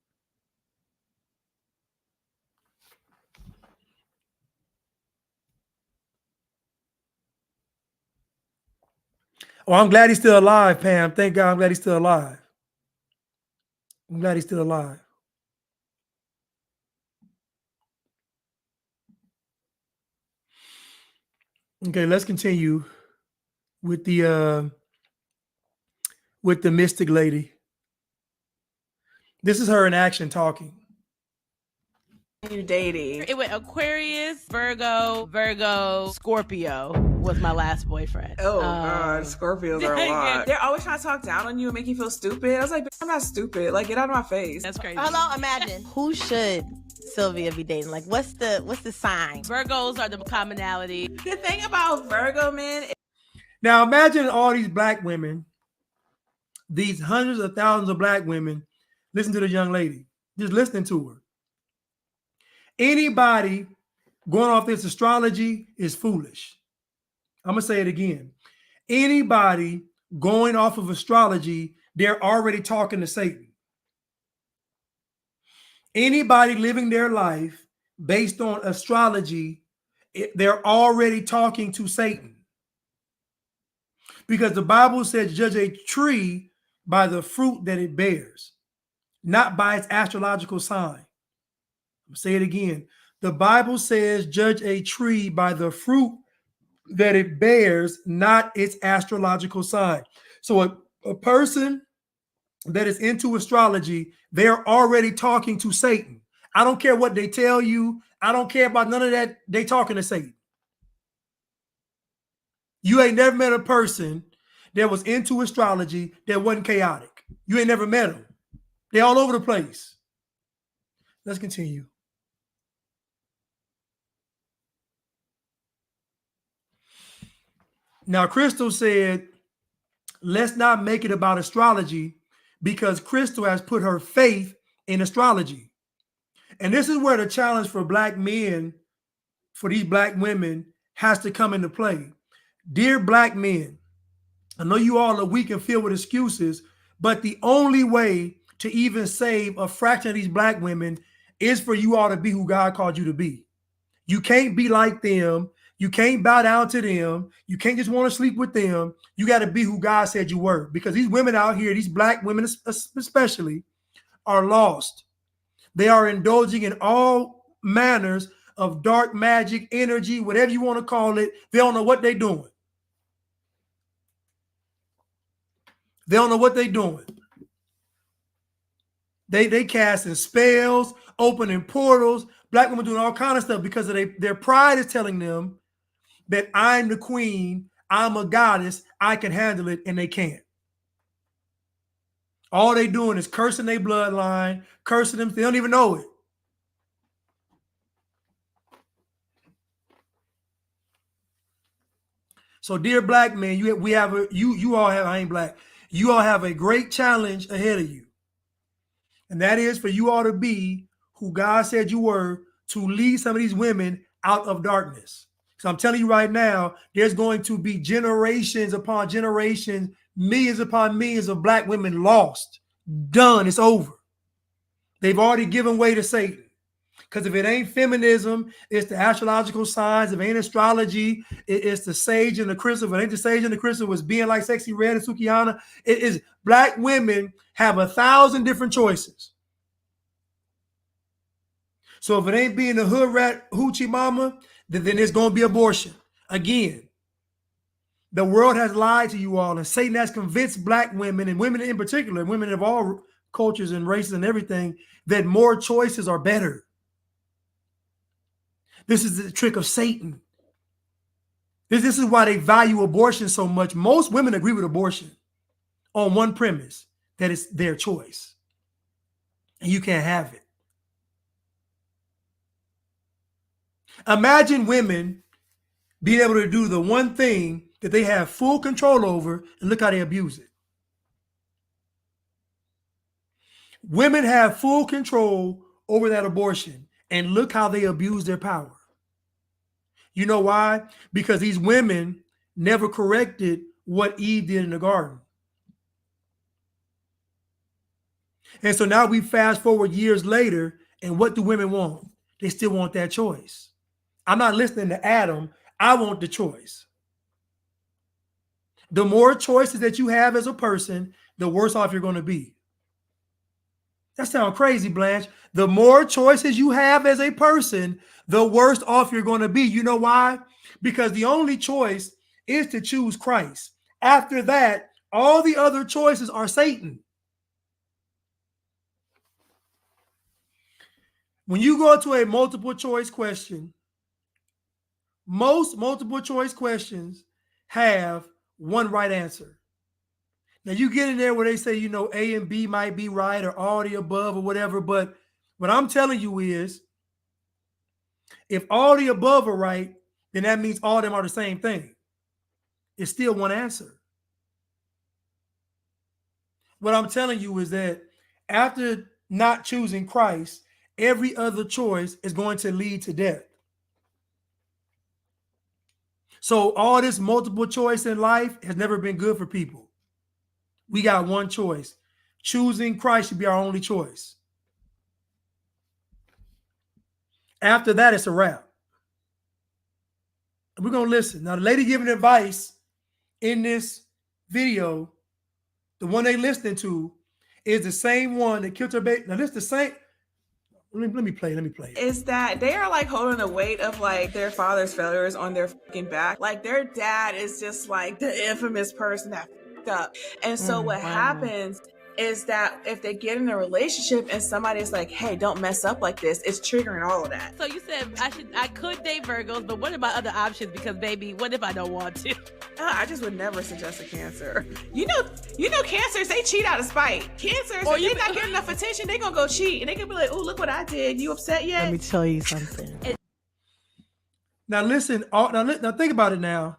Oh, I'm glad he's still alive, Pam. Thank God I'm glad he's still alive. I'm glad he's still alive. Okay, let's continue with the mystic lady. This is her in action talking. You dating? It went Aquarius, Virgo, Scorpio was my last boyfriend. Oh God, Scorpios are a lot. They're always trying to talk down on you and make you feel stupid. I was like, I'm not stupid. Like, get out of my face. That's crazy. Hello, imagine. Who should Sylvia be dating? Like, what's the sign? Virgos are the commonality. The thing about Virgo men. Now imagine all these black women, these hundreds of thousands of black women, listen to this young lady, just listening to her. Anybody going off this astrology is foolish. I'm going to say it again. Anybody going off of astrology, they're already talking to Satan. Anybody living their life based on astrology, they're already talking to Satan. Because the Bible says, judge a tree by the fruit that it bears, not by its astrological sign. I'll say it again. The Bible says, judge a tree by the fruit that it bears, not its astrological sign. So a person that is into astrology, they're already talking to Satan. I don't care what they tell you. I don't care about none of that. They talking to Satan. You ain't never met a person that was into astrology that wasn't chaotic. You ain't never met them. They're all over the place. Let's continue. Now, Crystal said, let's not make it about astrology because Crystal has put her faith in astrology. And this is where the challenge for black men, for these black women, has to come into play. Dear black men, I know you all are weak and filled with excuses, but the only way to even save a fraction of these black women is for you all to be who God called you to be. You can't be like them. You can't bow down to them. You can't just want to sleep with them. You got to be who God said you were, because these women out here, these black women especially, are lost. They are indulging in all manners of dark magic, energy, whatever you want to call it. They don't know what they're doing. They don't know what they're doing. They casting spells, opening portals. Black women doing all kind of stuff because of their pride is telling them that I'm the queen, I'm a goddess, I can handle it, and they can't. All they doing is cursing their bloodline, cursing them. They don't even know it. So, dear black men, you all have, I ain't black, you all have a great challenge ahead of you. And that is for you all to be who God said you were, to lead some of these women out of darkness. So I'm telling you right now, there's going to be generations upon generations, millions upon millions of black women lost. Done. It's over. They've already given way to Satan. Because if it ain't feminism, it's the astrological signs. If it ain't astrology, it's the sage and the crystal. If it ain't the sage and the crystal, it's being like Sexy Red and Sukihana. It is black women have 1,000 different choices. So if it ain't being the hood rat hoochie mama, then it's going to be abortion. Again, the world has lied to you all, and Satan has convinced black women, and women in particular, women of all cultures and races and everything, that more choices are better. This is the trick of Satan. This is why they value abortion so much. Most women agree with abortion on one premise, that it's their choice. And you can't have it. Imagine women being able to do the one thing that they have full control over, and look how they abuse it. Women have full control over that abortion, and look how they abuse their power. You know why? Because these women never corrected what Eve did in the garden. And so now we fast forward years later, and what do women want? They still want that choice. I'm not listening to Adam. I want the choice. The more choices that you have as a person, the worse off you're going to be. That sounds crazy, Blanche. The more choices you have as a person, the worse off you're going to be. You know why? Because the only choice is to choose Christ. After that, all the other choices are Satan. When you go to a multiple choice question, most multiple choice questions have one right answer. Now you get in there where they say, A and B might be right, or all the above, or whatever. But what I'm telling you is, if all the above are right, then that means all of them are the same thing. It's still one answer. What I'm telling you is that after not choosing Christ, every other choice is going to lead to death. So all this multiple choice in life has never been good for people. We got one choice. Choosing Christ should be our only choice. After that, it's a wrap. We're going to listen. Now, the lady giving advice in this video, the one they listening to, is the same one that killed her baby. Now, this is the same. Let me play. Is that they are like holding the weight of like their father's failures on their fucking back. Like their dad is just like the infamous person that fucked up. And so what happens is that if they get in a relationship and somebody is like, hey, don't mess up like this, it's triggering all of that. So you said I could date Virgos, but what are my other options? Because baby, what if I don't want to? I just would never suggest a Cancer. You know, Cancers, they cheat out of spite. Cancers, if they not getting enough attention, they gonna go cheat, and they can be like, "Oh, look what I did. You upset yet?" Let me tell you something. Now listen. Now think about it. Now,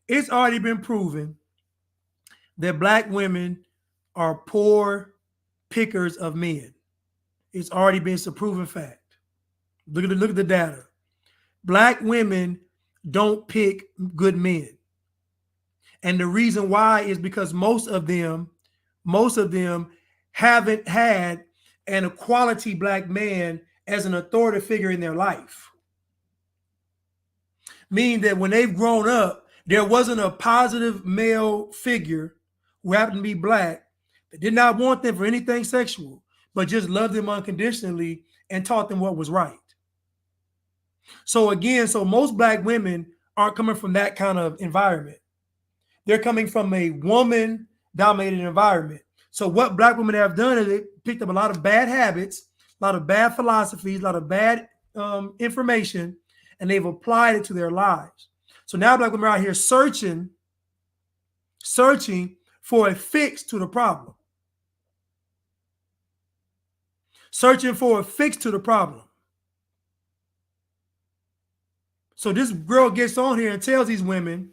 it's already been proven that Black women are poor pickers of men. It's already been a proven fact. Look at the data. Black women don't pick good men. And the reason why is because most of them haven't had an equality Black man as an authority figure in their life. Meaning that when they've grown up, there wasn't a positive male figure who happened to be Black that did not want them for anything sexual, but just loved them unconditionally and taught them what was right. So again, most Black women aren't coming from that kind of environment. They're coming from a woman-dominated environment. So what Black women have done is they picked up a lot of bad habits, a lot of bad philosophies, a lot of bad information, and they've applied it to their lives. So now Black women are out here searching for a fix to the problem. Searching for a fix to the problem. So this girl gets on here and tells these women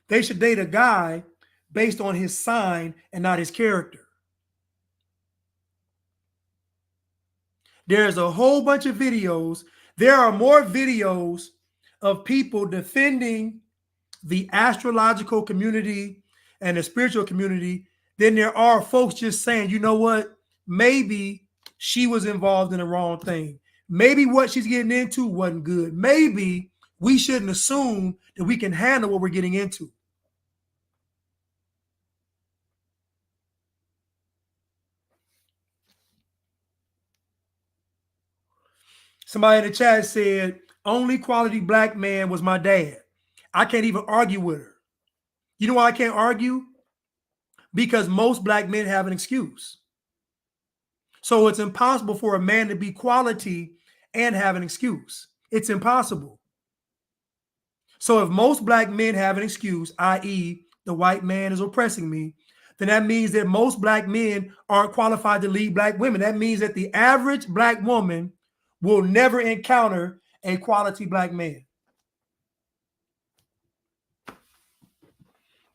they should date a guy based on his sign and not his character. There's a whole bunch of videos. There are more videos of people defending the astrological community and the spiritual community than there are folks just saying, you know what, maybe she was involved in the wrong thing. Maybe what she's getting into wasn't good. Maybe we shouldn't assume that we can handle what we're getting into. Somebody in the chat said, only quality Black man was my dad. I can't even argue with her. You know why I can't argue? Because most Black men have an excuse. So it's impossible for a man to be quality and have an excuse. It's impossible. So if most black men have an excuse, i.e., the white man is oppressing me, then that means that most black men aren't qualified to lead black women. That means that the average black woman will never encounter a quality black man.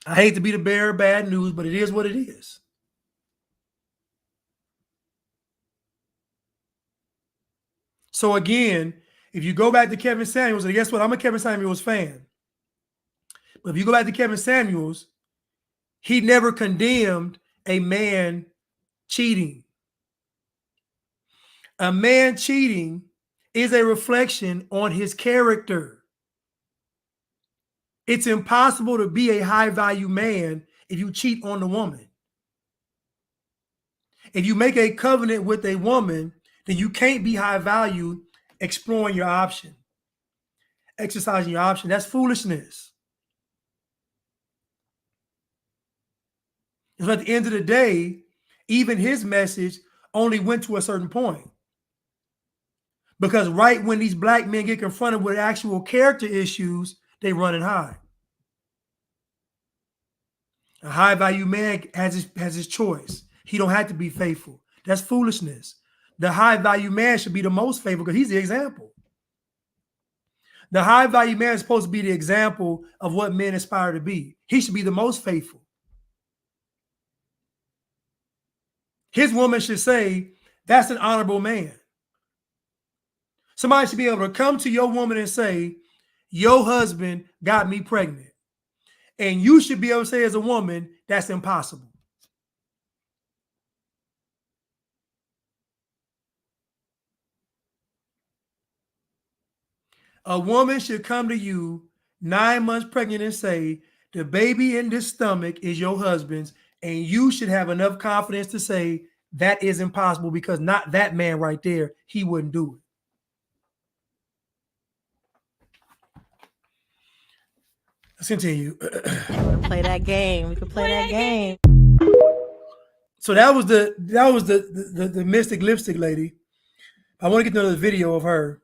I hate to be the bearer of bad news, but it is what it is. So again, if you go back to Kevin Samuels, and guess what? I'm a Kevin Samuels fan. But if you go back to Kevin Samuels, he never condemned a man cheating. A man cheating is a reflection on his character. It's impossible to be a high-value man if you cheat on the woman. If you make a covenant with a woman, then you can't be high value exploring your option, exercising your option. That's foolishness. And so at the end of the day, even his message only went to a certain point. Because right when these black men get confronted with actual character issues, they run and hide. A high value man has his choice. He don't have to be faithful. That's foolishness. The high value man should be the most faithful because he's the example. The high value man is supposed to be the example of what men aspire to be. He should be the most faithful. His woman should say, that's an honorable man. Somebody should be able to come to your woman and say, your husband got me pregnant. And you should be able to say as a woman, that's impossible. A woman should come to you 9 months pregnant and say, the baby in this stomach is your husband's, and you should have enough confidence to say that is impossible because not that man right there, he wouldn't do it. Let's continue. Play that game. We could play that game. So that was the mystic lipstick lady. I want to get another video of her.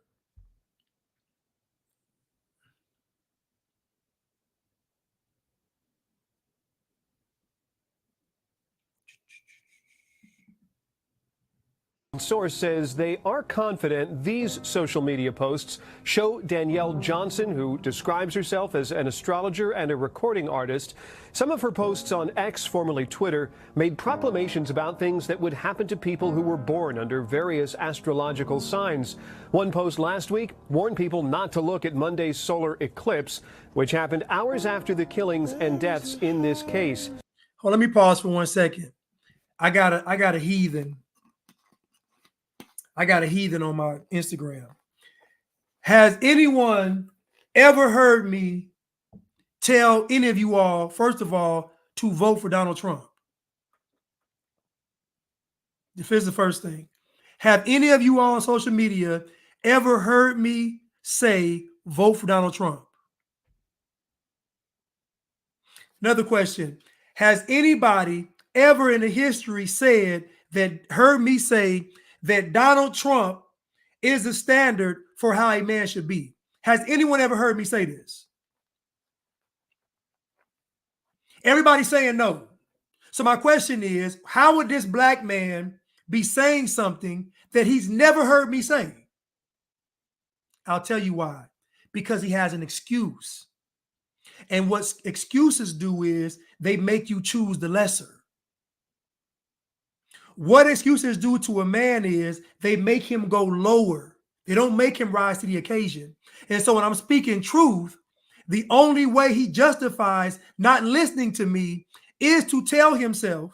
Source says they are confident these social media posts show Danielle Johnson, who describes herself as an astrologer and a recording artist. Some of her posts on X, formerly Twitter, made proclamations about things that would happen to people who were born under various astrological signs. One post last week warned people not to look at Monday's solar eclipse, which happened hours after the killings and deaths in this case. Oh, let me pause for 1 second. I got a heathen. I got a heathen on my Instagram. Has anyone ever heard me tell any of you all, first of all, to vote for Donald Trump? Here's the first thing. Have any of you all on social media ever heard me say, vote for Donald Trump? Another question. Has anybody ever in the history heard me say that Donald Trump is the standard for how a man should be? Has anyone ever heard me say this? Everybody's saying no. So my question is, how would this black man be saying something that he's never heard me say? I'll tell you why. Because he has an excuse. And what excuses do is they make you choose the lesser. What excuses do to a man is they make him go lower. They don't make him rise to the occasion. And so when I'm speaking truth, the only way he justifies not listening to me is to tell himself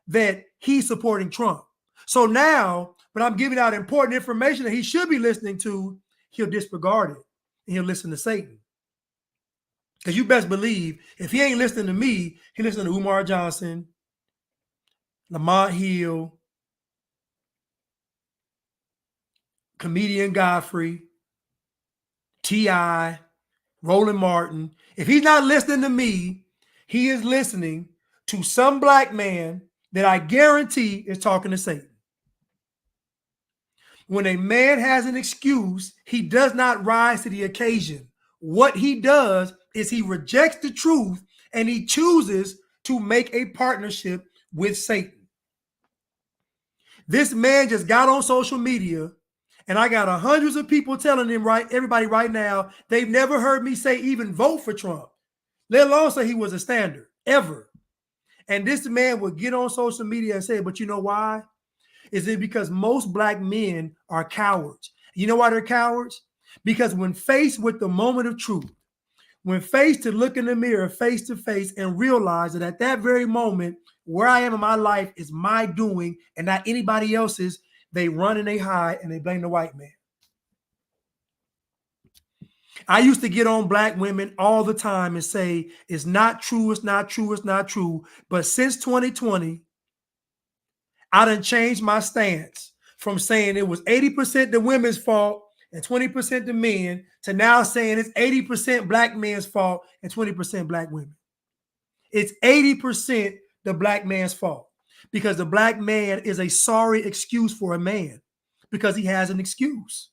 that he's supporting Trump. So now, when I'm giving out important information that he should be listening to, he'll disregard it and he'll listen to Satan. Because you best believe, if he ain't listening to me, he listening to Umar Johnson, Lamont Hill, comedian Godfrey, T.I., Roland Martin. If he's not listening to me, he is listening to some black man that I guarantee is talking to Satan. When a man has an excuse, he does not rise to the occasion. what he does is he rejects the truth and he chooses to make a partnership with Satan. This man just got on social media, and I got hundreds of people telling him, everybody right now, they've never heard me say even vote for Trump, let alone say he was a standard, ever. And this man would get on social media and say, but you know why? Is it because most black men are cowards? You know why they're cowards? Because when faced with the moment of truth, when faced to look in the mirror face to face and realize that at that very moment, where I am in my life is my doing and not anybody else's, they run and they hide and they blame the white man. I used to get on black women all the time and say, it's not true, it's not true, it's not true. But since 2020, I done changed my stance from saying it was 80% the women's fault and 20% the men to now saying it's 80% black men's fault and 20% black women. It's 80% the black man's fault because the black man is a sorry excuse for a man because he has an excuse.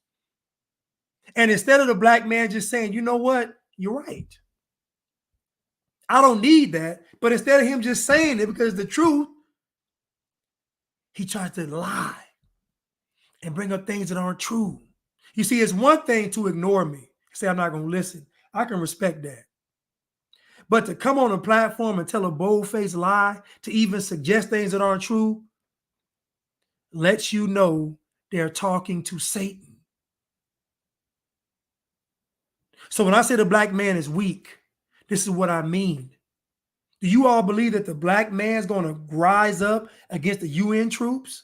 And instead of the black man just saying, you know what, you're right, I don't need that. But instead of him just saying it because the truth, he tries to lie and bring up things that aren't true. You see, it's one thing to ignore me, say I'm not going to listen. I can respect that. But to come on a platform and tell a bold-faced lie, to even suggest things that aren't true, lets you know they're talking to Satan. So when I say the black man is weak, this is what I mean. Do you all believe that the black man's going to rise up against the UN troops?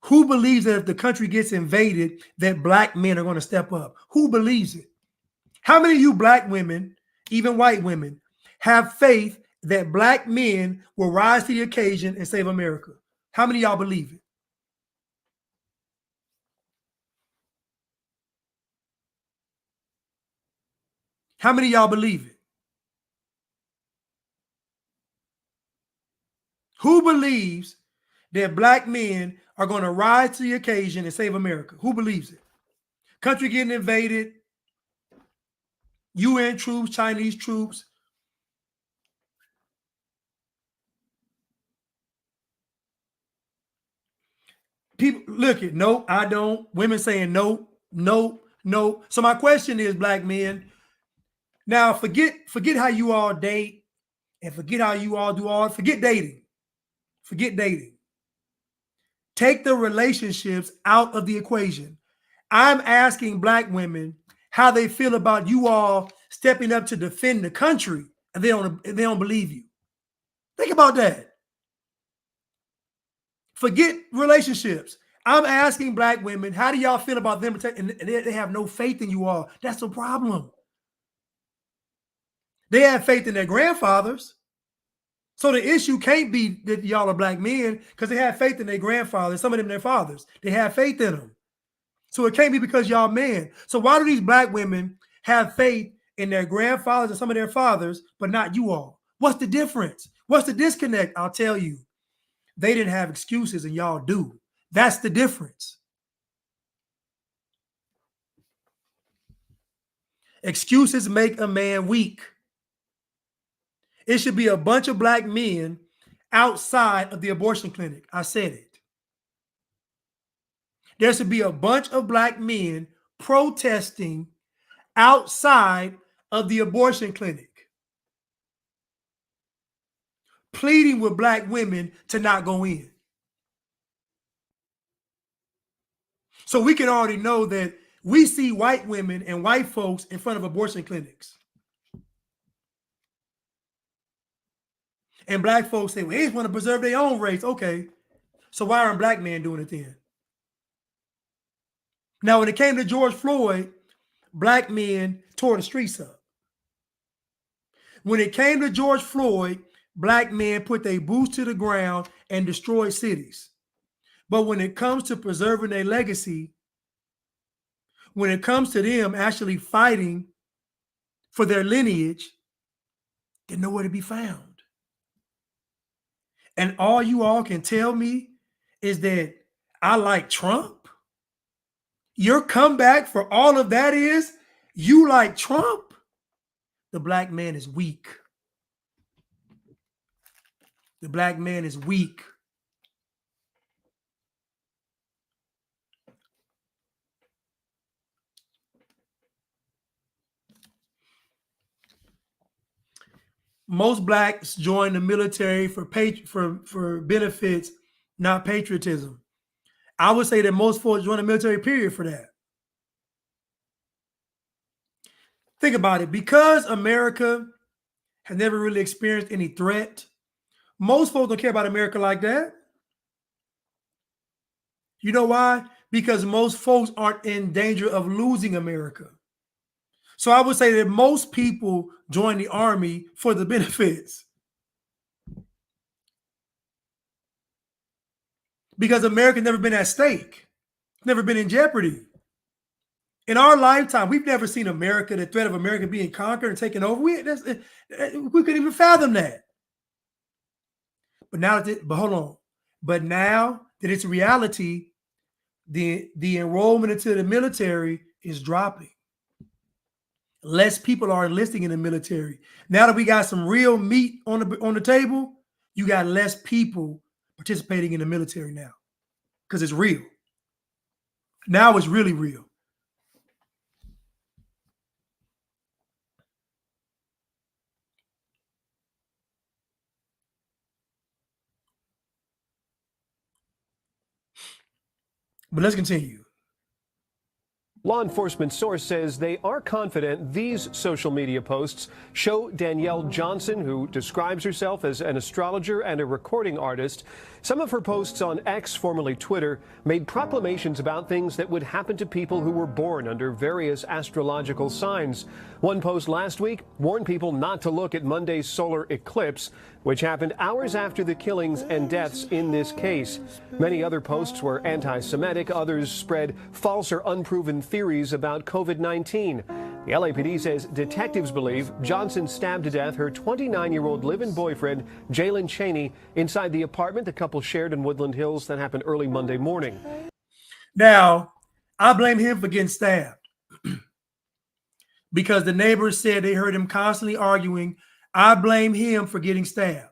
Who believes that if the country gets invaded, that black men are going to step up? Who believes it? How many of you black women, even white women, have faith that black men will rise to the occasion and save America? How many of y'all believe it? How many of y'all believe it? Who believes that black men are going to rise to the occasion and save America? Who believes it? Country getting invaded, UN troops, Chinese troops. People look at nope, I don't. Women saying nope, nope, nope. So my question is, black men, now forget how you all date and forget how you all do all, forget dating. Forget dating. Take the relationships out of the equation. I'm asking black women how they feel about you all stepping up to defend the country and they don't believe you. Think about that. Forget relationships. I'm asking black women, how do y'all feel about them? And they have no faith in you all. That's the problem. They have faith in their grandfathers. So the issue can't be that y'all are black men because they have faith in their grandfathers. Some of them their fathers. They have faith in them. So it can't be because y'all men. So why do these black women have faith in their grandfathers and some of their fathers, but not you all? What's the difference? What's the disconnect? I'll tell you. They didn't have excuses and y'all do. That's the difference. Excuses make a man weak. It should be a bunch of black men outside of the abortion clinic. I said it. There should be a bunch of black men protesting outside of the abortion clinic, pleading with black women to not go in. So we can already know that we see white women and white folks in front of abortion clinics. And black folks say, well, they just want to preserve their own race. Okay. So why aren't black men doing it then? Now, when it came to George Floyd, black men tore the streets up. When it came to George Floyd, black men put their boots to the ground and destroyed cities. But when it comes to preserving their legacy, when it comes to them actually fighting for their lineage, they're nowhere to be found. And all you all can tell me is that I like Trump. Your comeback for all of that is You like Trump, the black man is weak. The black man is weak. Most blacks join the military for benefits, not patriotism. I would say that most folks join the military, period, for that. Think about it. Because America has never really experienced any threat, most folks don't care about America like that. You know why? Because most folks aren't in danger of losing America. So I would say that most people join the army for the benefits. Because America's never been at stake, never been in jeopardy. In our lifetime, we've never seen America, the threat of America being conquered and taken over. We couldn't even fathom that. But now, but hold on. But now that it's reality, the enrollment into the military is dropping. Less people are enlisting in the military. Now that we got some real meat on the table, you got less people participating in the military now because it's real. Now it's really real. But let's continue. Law enforcement source says they are confident these social media posts show Danielle Johnson, who describes herself as an astrologer and a recording artist. Some of her posts on X, formerly Twitter, made proclamations about things that would happen to people who were born under various astrological signs. One post last week warned people not to look at Monday's solar eclipse, which happened hours after the killings and deaths in this case. Many other posts were anti-Semitic. Others spread false or unproven theories about COVID-19. The LAPD says detectives believe Johnson stabbed to death her 29-year-old live-in boyfriend, Jalen Chaney, inside the apartment the couple shared in Woodland Hills. That happened early Monday morning. Now, I blame him for getting stabbed because the neighbors said they heard him constantly arguing. I blame him for getting stabbed.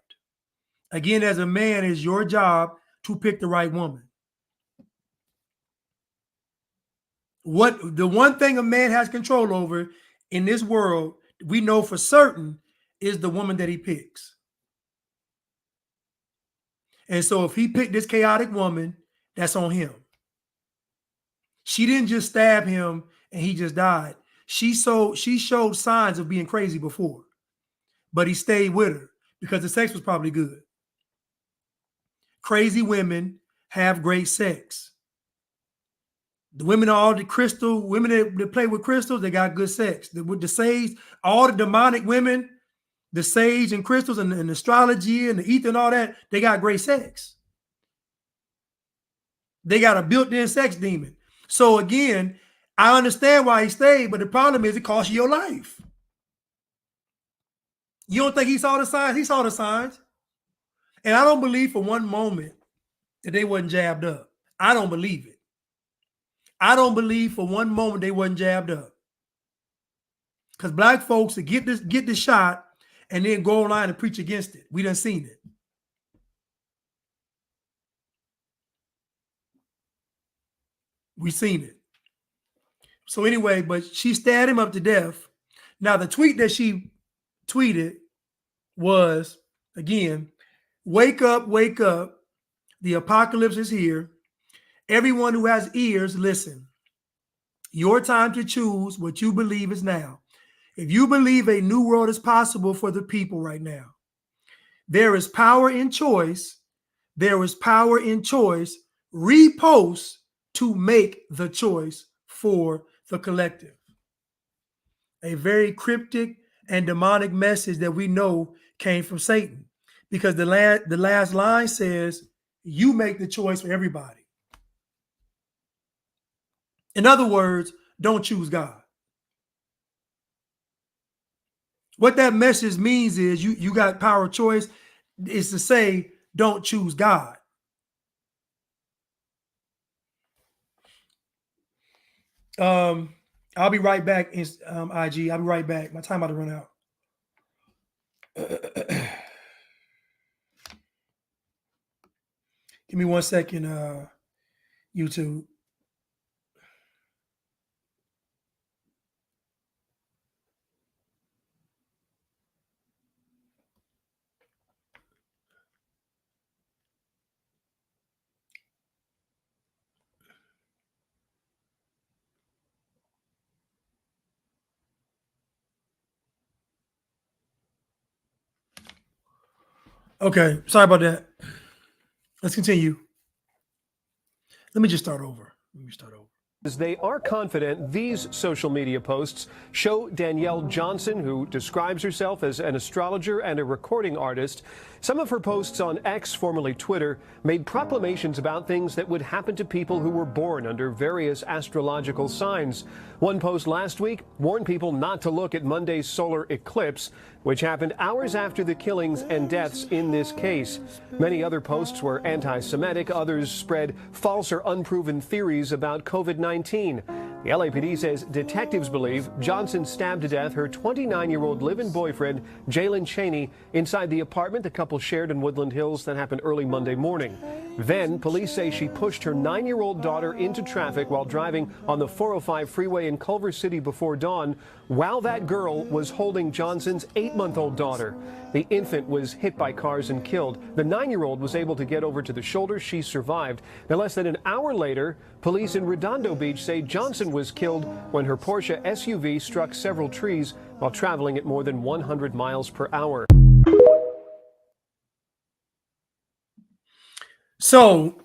Again, as a man, it's your job to pick the right woman. The one thing a man has control over in this world, we know for certain, is the woman that he picks. And so if he picked this chaotic woman, that's on him. She didn't just stab him and he just died. She showed signs of being crazy before, but he stayed with her because the sex was probably good. Crazy women have great sex. The women are all the crystal women that play with crystals, they got good sex. With the sage, all the demonic women, the sage and crystals and astrology and the ether and all that, they got great sex. They got a built-in sex demon. So again, I understand why he stayed, but the problem is it costs you your life. You don't think he saw the signs? He saw the signs. And I don't believe for one moment that they wasn't jabbed up. I don't believe it. I don't believe for one moment they wasn't jabbed up. Because black folks that get the shot and then go online and preach against it. We done seen it. We seen it. So anyway, but she stabbed him up to death. Now the tweet that she tweeted was, again, wake up, wake up. The apocalypse is here. Everyone who has ears, listen. Your time to choose what you believe is now. If you believe a new world is possible for the people right now, there is power in choice. There is power in choice. Repost to make the choice for the collective. A very cryptic and demonic message that we know came from Satan, because the last line says, you make the choice for everybody. In other words, don't choose God. What that message means is you got power of choice is to say, don't choose God. I'll be right back in IG. I'll be right back. My time about to run out. Give me 1 second, YouTube. Okay, sorry about that. Let's continue. Let me just start over. They are confident these social media posts show Danielle Johnson, who describes herself as an astrologer and a recording artist. Some of her posts on X, formerly Twitter, made proclamations about things that would happen to people who were born under various astrological signs. One post last week warned people not to look at Monday's solar eclipse, which happened hours after the killings and deaths in this case. Many other posts were anti-Semitic. Others spread false or unproven theories about COVID-19. The LAPD says detectives believe Johnson stabbed to death her 29-year-old live-in boyfriend, Jalen Chaney, inside the apartment the couple shared in Woodland Hills. That happened early Monday morning. Then police say she pushed her 9-year-old daughter into traffic while driving on the 405 freeway in Culver City before dawn, while that girl was holding Johnson's 8-month-old daughter. The infant was hit by cars and killed. The 9-year-old was able to get over to the shoulder. She survived. Now, less than an hour later, police in Redondo Beach say Johnson was killed when her Porsche SUV struck several trees while traveling at more than 100 miles per hour. So,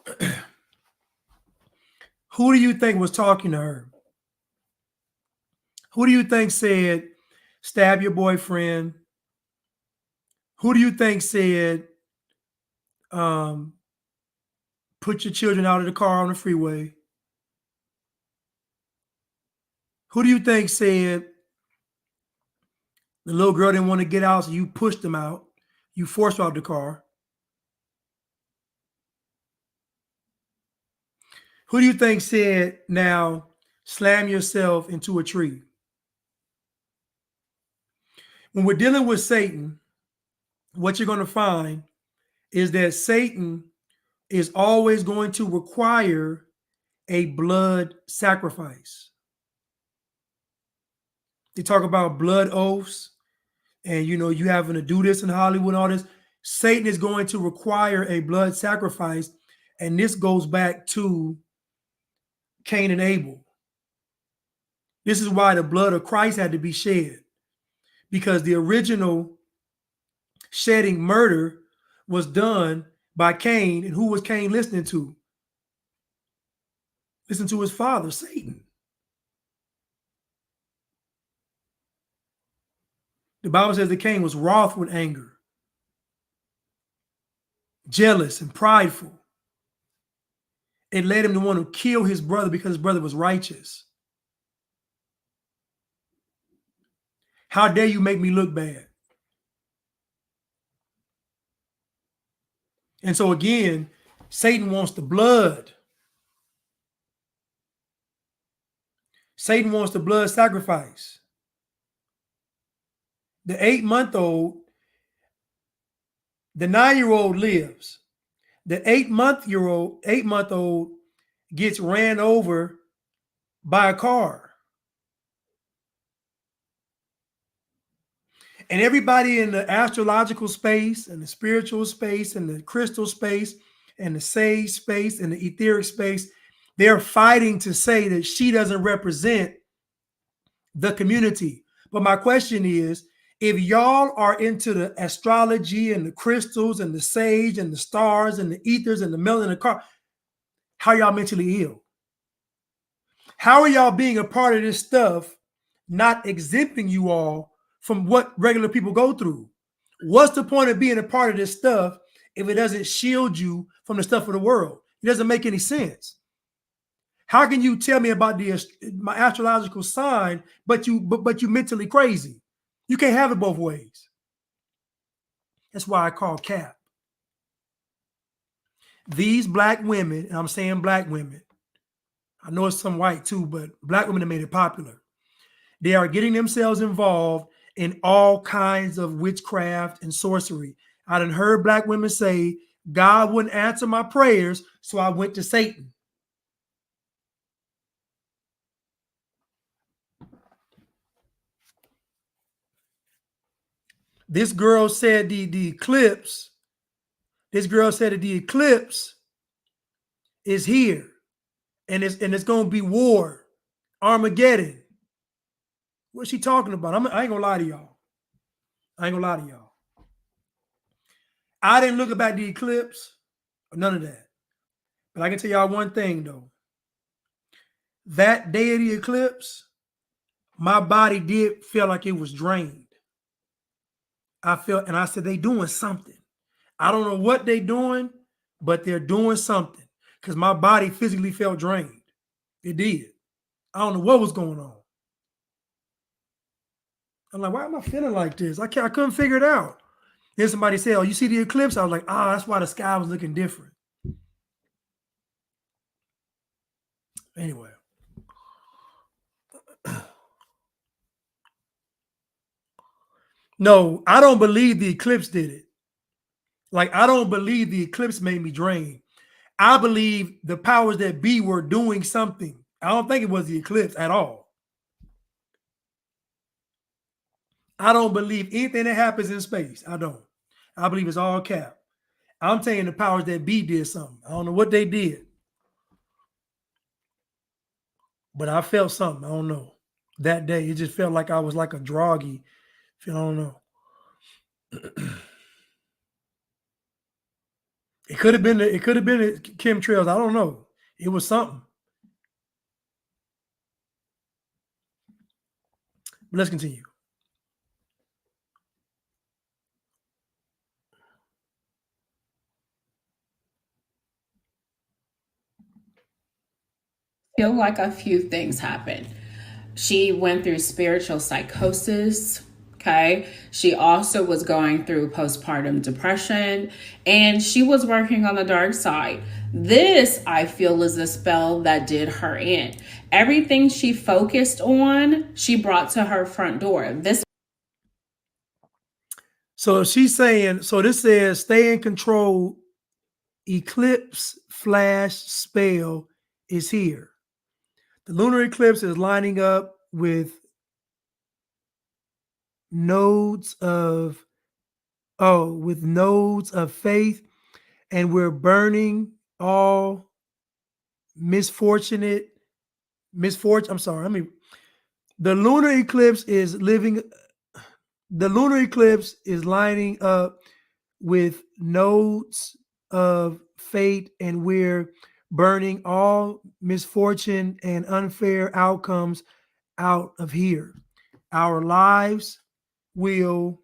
who do you think was talking to her? Who do you think said, stab your boyfriend? Who do you think said, put your children out of the car on the freeway? Who do you think said, the little girl didn't want to get out, so you pushed them out? You forced her out the car. Who do you think said, now slam yourself into a tree? When we're dealing with Satan, what you're going to find is that Satan is always going to require a blood sacrifice. They talk about blood oaths and, you having to do this in Hollywood and all this. Satan is going to require a blood sacrifice. And this goes back to Cain and Abel. This is why the blood of Christ had to be shed, because the original shedding murder was done by Cain. And who was Cain listening to? Listen to his father, Satan. The Bible says that Cain was wroth with anger, jealous and prideful. It led him to want to kill his brother because his brother was righteous. How dare you make me look bad? And so again, Satan wants the blood. Satan wants the blood sacrifice. The 8-month-old, the 9-year-old lives. The 8-month-old gets ran over by a car. And everybody in the astrological space and the spiritual space and the crystal space and the sage space and the etheric space, they're fighting to say that she doesn't represent the community. But my question is, if y'all are into the astrology and the crystals and the sage and the stars and the ethers and the melon and the car, how are y'all mentally ill? How are y'all being a part of this stuff, not exempting you all from what regular people go through? What's the point of being a part of this stuff if it doesn't shield you from the stuff of the world? It doesn't make any sense. How can you tell me about my astrological sign, but you mentally crazy? You can't have it both ways. That's why I call cap. These black women, and I'm saying black women, I know it's some white too, but black women have made it popular. They are getting themselves involved in all kinds of witchcraft and sorcery. I done heard black women say, God wouldn't answer my prayers, so I went to Satan. This girl said the eclipse, this girl said that the eclipse is here, and it's gonna be war, Armageddon. What's she talking about? I ain't gonna lie to y'all. I didn't look about the eclipse or none of that. But I can tell y'all one thing though. That day of the eclipse, my body did feel like it was drained. I felt, and I said, they doing something. I don't know what they doing, but they're doing something. Because my body physically felt drained. It did. I don't know what was going on. I'm like, why am I feeling like this? I couldn't figure it out. Then somebody said, oh, you see the eclipse? I was like, that's why the sky was looking different. Anyway. No, I don't believe the eclipse did it. Like, I don't believe the eclipse made me drain. I believe the powers that be were doing something. I don't think it was the eclipse at all. I don't believe anything that happens in space. I don't. I believe it's all cap. I'm saying the powers that be did something. I don't know what they did. But I felt something. I don't know. That day, it just felt like I was like a droggy. I don't know. It could have been chemtrails. I don't know. It was something. But let's continue. Feel like a few things happened. She went through spiritual psychosis. Okay. She also was going through postpartum depression, and she was working on the dark side. This, I feel, is a spell that did her in. Everything she focused on, she brought to her front door. So she's saying, so this says stay in control, eclipse flash spell is here. The lunar eclipse is lining up with nodes of faith, and we're burning all misfortune. I'm sorry. The lunar eclipse is lining up with nodes of fate, and we're burning all misfortune and unfair outcomes out of here. Our lives will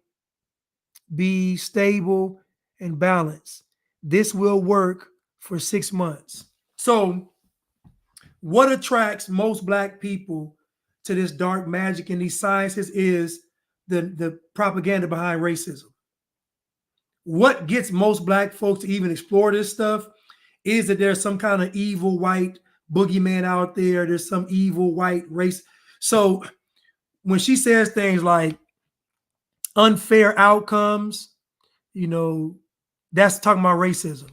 be stable and balanced. This will work for 6 months. So what attracts most Black people to this dark magic and these sciences is the propaganda behind racism. What gets most Black folks to even explore this stuff is that there's some kind of evil white boogeyman out there. There's some evil white race. So when she says things like unfair outcomes, that's talking about racism,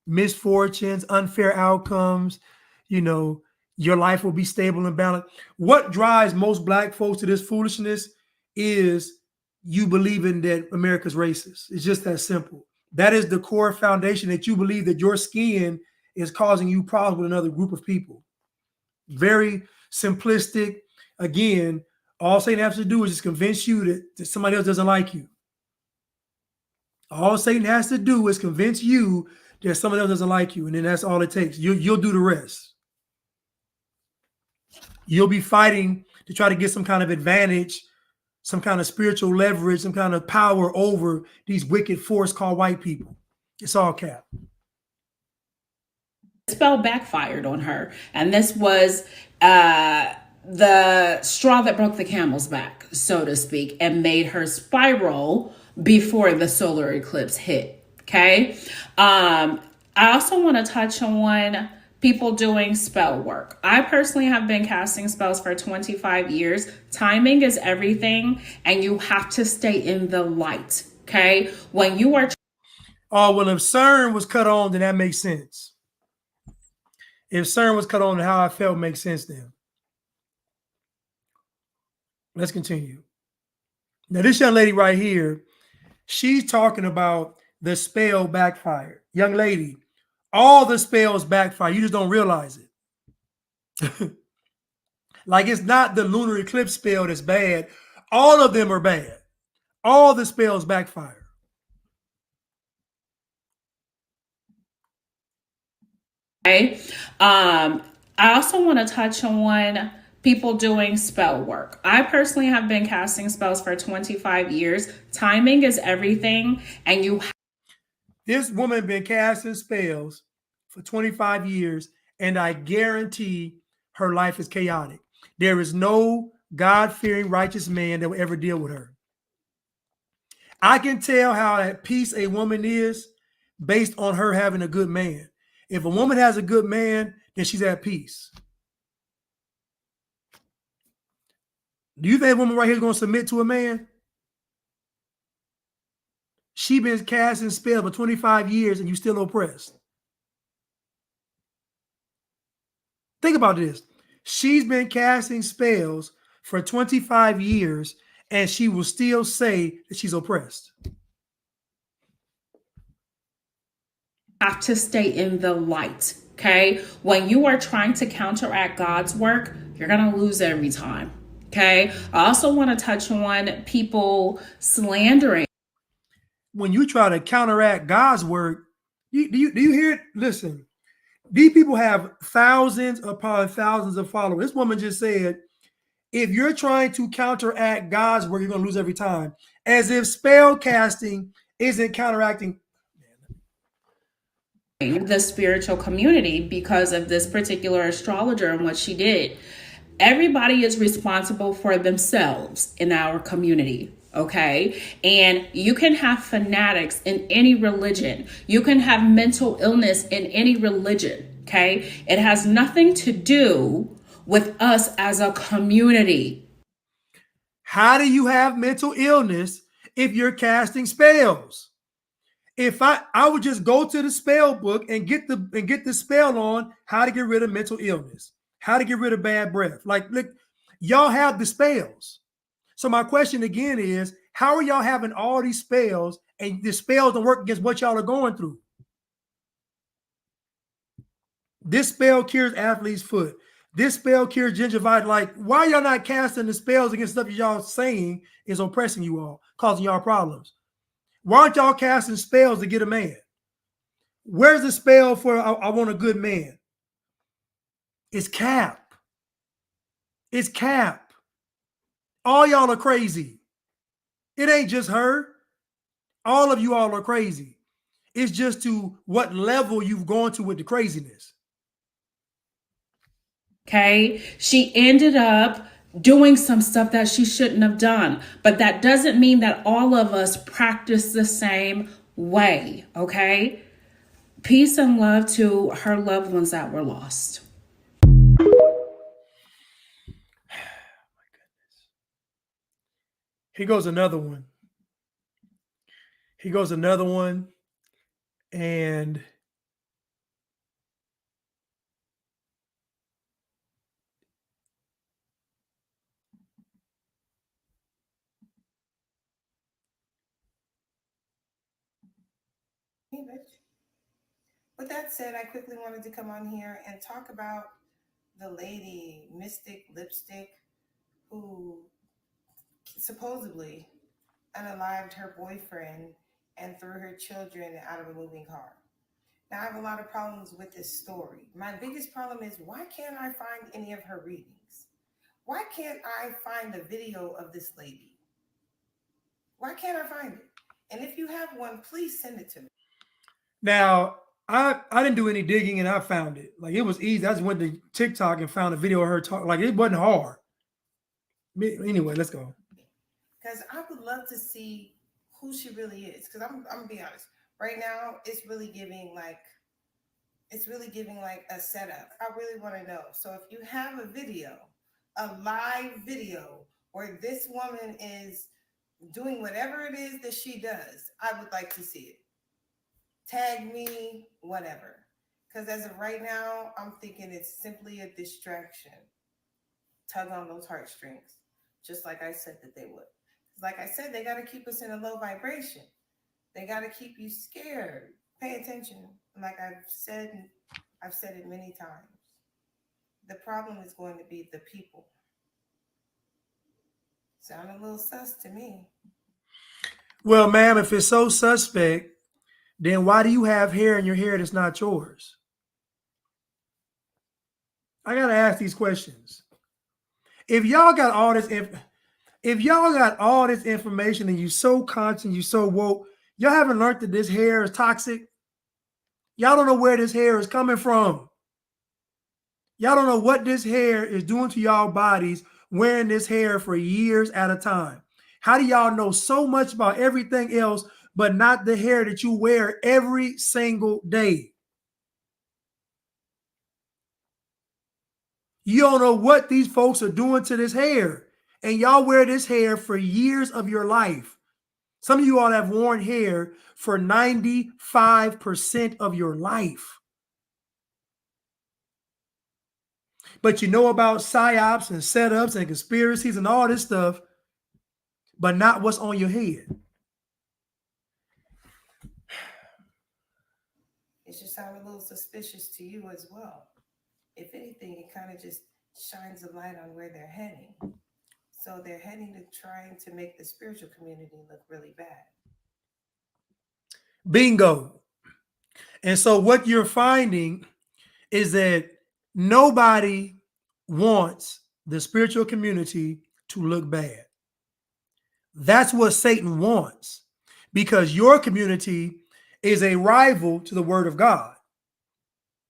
misfortunes, unfair outcomes, your life will be stable and balanced. What drives most Black folks to this foolishness is you believing that America's racist. It's just that simple. That is the core foundation, that you believe that your skin is causing you problems with another group of people. Very simplistic. Again, all Satan has to do is just convince you that somebody else doesn't like you. All Satan has to do is convince you that somebody else doesn't like you, and then that's all it takes. You'll do the rest. You'll be fighting to try to get some kind of advantage, some kind of spiritual leverage, some kind of power over these wicked force called white people. It's all cap. The spell backfired on her, and this was the straw that broke the camel's back, so to speak, and made her spiral before the solar eclipse hit. Okay. I also want to touch on people doing spell work. I personally have been casting spells for 25 years. Timing is everything, and you have to stay in the light. Okay? When you are oh, well, if CERN was cut on, then that makes sense. If CERN was cut on, then how I felt makes sense then. Let's continue. Now, this young lady right here, she's talking about the spell backfired. Young lady, all the spells backfire. You just don't realize it. Like, it's not the lunar eclipse spell that's bad. All of them are bad. All the spells backfire. Okay. I also want to touch on people doing spell work. I personally have been casting spells for 25 years. Timing is everything, and you. This woman been casting spells for 25 years, and I guarantee her life is chaotic. There is no God-fearing righteous man that will ever deal with her. I can tell how at peace a woman is based on her having a good man. If a woman has a good man, then she's at peace. Do you think a woman right here is going to submit to a man? She been casting spells for 25 years and you still oppressed. Think about this. She's been casting spells for 25 years and she will still say that she's oppressed. Have to stay in the light. Okay. When you are trying to counteract God's work, you're going to lose every time. Okay. I also want to touch on people slandering. When you try to counteract God's work, do you hear it? Listen, these people have thousands upon thousands of followers. This woman just said, if you're trying to counteract God's work, you're going to lose every time. As if spell casting isn't counteracting the spiritual community because of this particular astrologer and what she did. Everybody is responsible for themselves in our community. Okay. And you can have fanatics in any religion. You can have mental illness in any religion. Okay. It has nothing to do with us as a community. How do you have mental illness if you're casting spells? If I would just go to the spell book and get the spell on how to get rid of mental illness, how to get rid of bad breath. Like, look, y'all have the spells. So my question again is, how are y'all having all these spells and the spells don't work against what y'all are going through? This spell cures athlete's foot. This spell cures gingivitis. Like, why y'all not casting the spells against stuff y'all saying is oppressing you all, causing y'all problems? Why aren't y'all casting spells to get a man? Where's the spell for I want a good man? It's cap. It's cap. All y'all are crazy. It ain't just her. All of you all are crazy. It's just to what level you've gone to with the craziness. Okay. She ended up doing some stuff that she shouldn't have done. But that doesn't mean that all of us practice the same way. Okay. Peace and love to her loved ones that were lost. Here goes another one. Here goes another one. And with that said, I quickly wanted to come on here and talk about the lady, Mystic Lipstick, who supposedly unalived her boyfriend and threw her children out of a moving car. Now, I have a lot of problems with this story. My biggest problem is, why can't I find any of her readings? Why can't I find a video of this lady? Why can't I find it? And if you have one, please send it to me. now, I didn't do any digging and I found it. Like, it was easy. I just went to TikTok and found a video of her talk. Like, it wasn't hard. Anyway, let's go. Because I would love to see who she really is. Because I'm going to be honest. Right now, it's really giving like It's really giving like a setup. I really want to know. So if you have a video, a live video where this woman is doing whatever it is that she does, I would like to see it. Tag me, whatever. Because as of right now, I'm thinking it's simply a distraction. Tug on those heartstrings, just like I said that they would. Like I said, they got to keep us in a low vibration. They got to keep you scared. Pay attention. Like I've said it many times. The problem is going to be the people. Sound a little sus to me. Well, ma'am, if it's so suspect, then why do you have hair in your hair that's not yours? I gotta ask these questions. If y'all got all this, if y'all got all this information and you so conscious, you so woke, y'all haven't learned that this hair is toxic. Y'all don't know where this hair is coming from. Y'all don't know what this hair is doing to y'all bodies, wearing this hair for years at a time. How do y'all know so much about everything else, but not the hair that you wear every single day? You don't know what these folks are doing to this hair. And y'all wear this hair for years of your life. Some of you all have worn hair for 95% of your life. But you know about psyops and setups and conspiracies and all this stuff, but not what's on your head. It should sound a little suspicious to you as well. If anything, it kind of just shines a light on where they're heading. So they're heading to trying to make the spiritual community look really bad. Bingo. And so what you're finding is that nobody wants the spiritual community to look bad. That's what Satan wants, because your community is a rival to the word of God.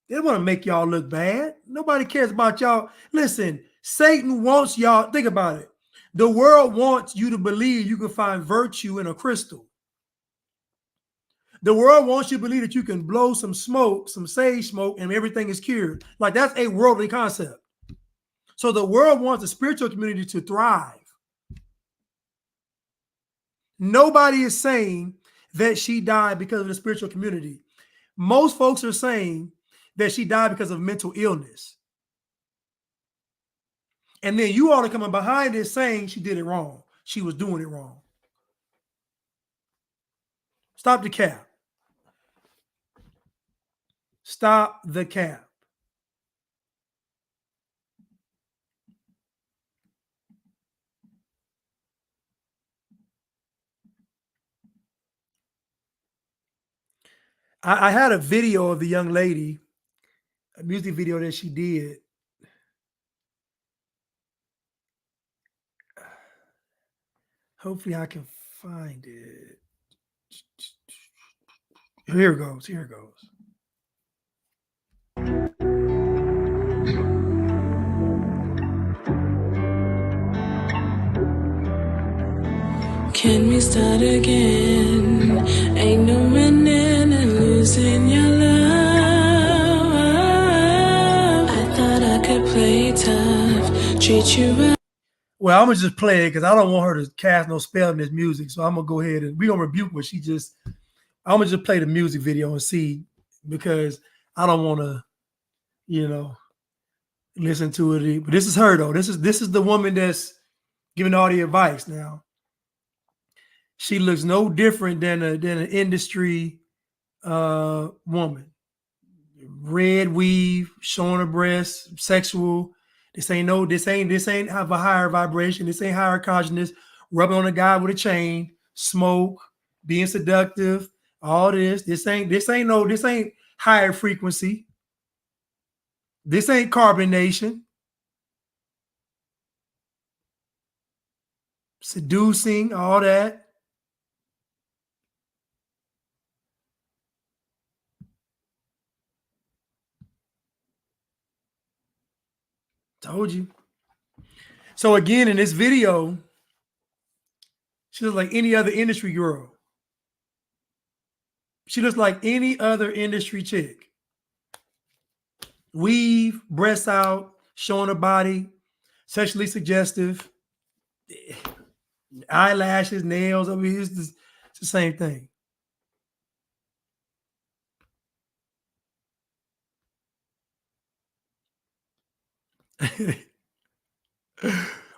They don't want to make y'all look bad. Nobody cares about y'all. Listen, Satan wants y'all, think about it. The world wants you to believe you can find virtue in a crystal. The world wants you to believe that you can blow some smoke, some sage smoke, and everything is cured. Like, that's a worldly concept. So the world wants the spiritual community to thrive. Nobody is saying that she died because of the spiritual community. Most folks are saying that she died because of mental illness. And then you all are coming behind this saying she did it wrong. She was doing it wrong. Stop the cap. Stop the cap. I had a video of the young lady, a music video that she did. Hopefully I can find it. Here it goes. Here it goes. Can we start again? Ain't no winning and losing your love. I thought I could play tough, treat you right. Well, I'm going to just play it because I don't want her to cast no spell in this music. So I'm going to go ahead and we're going to rebuke what she just, I'm going to just play the music video and see, because I don't want to, listen to it. But this is her though. This is the woman that's giving all the advice now. She looks no different than an industry woman. Red weave, showing her breasts, sexual. This ain't have a higher vibration. This ain't higher consciousness. Rubbing on a guy with a chain, smoke, being seductive, all this. This ain't higher frequency. This ain't carbonation. Seducing, all that. Told you. So again, in this video, she looks like any other industry girl. She looks like any other industry chick. weave, breasts out, showing her body, sexually suggestive, eyelashes, nails. I mean, it's the same thing.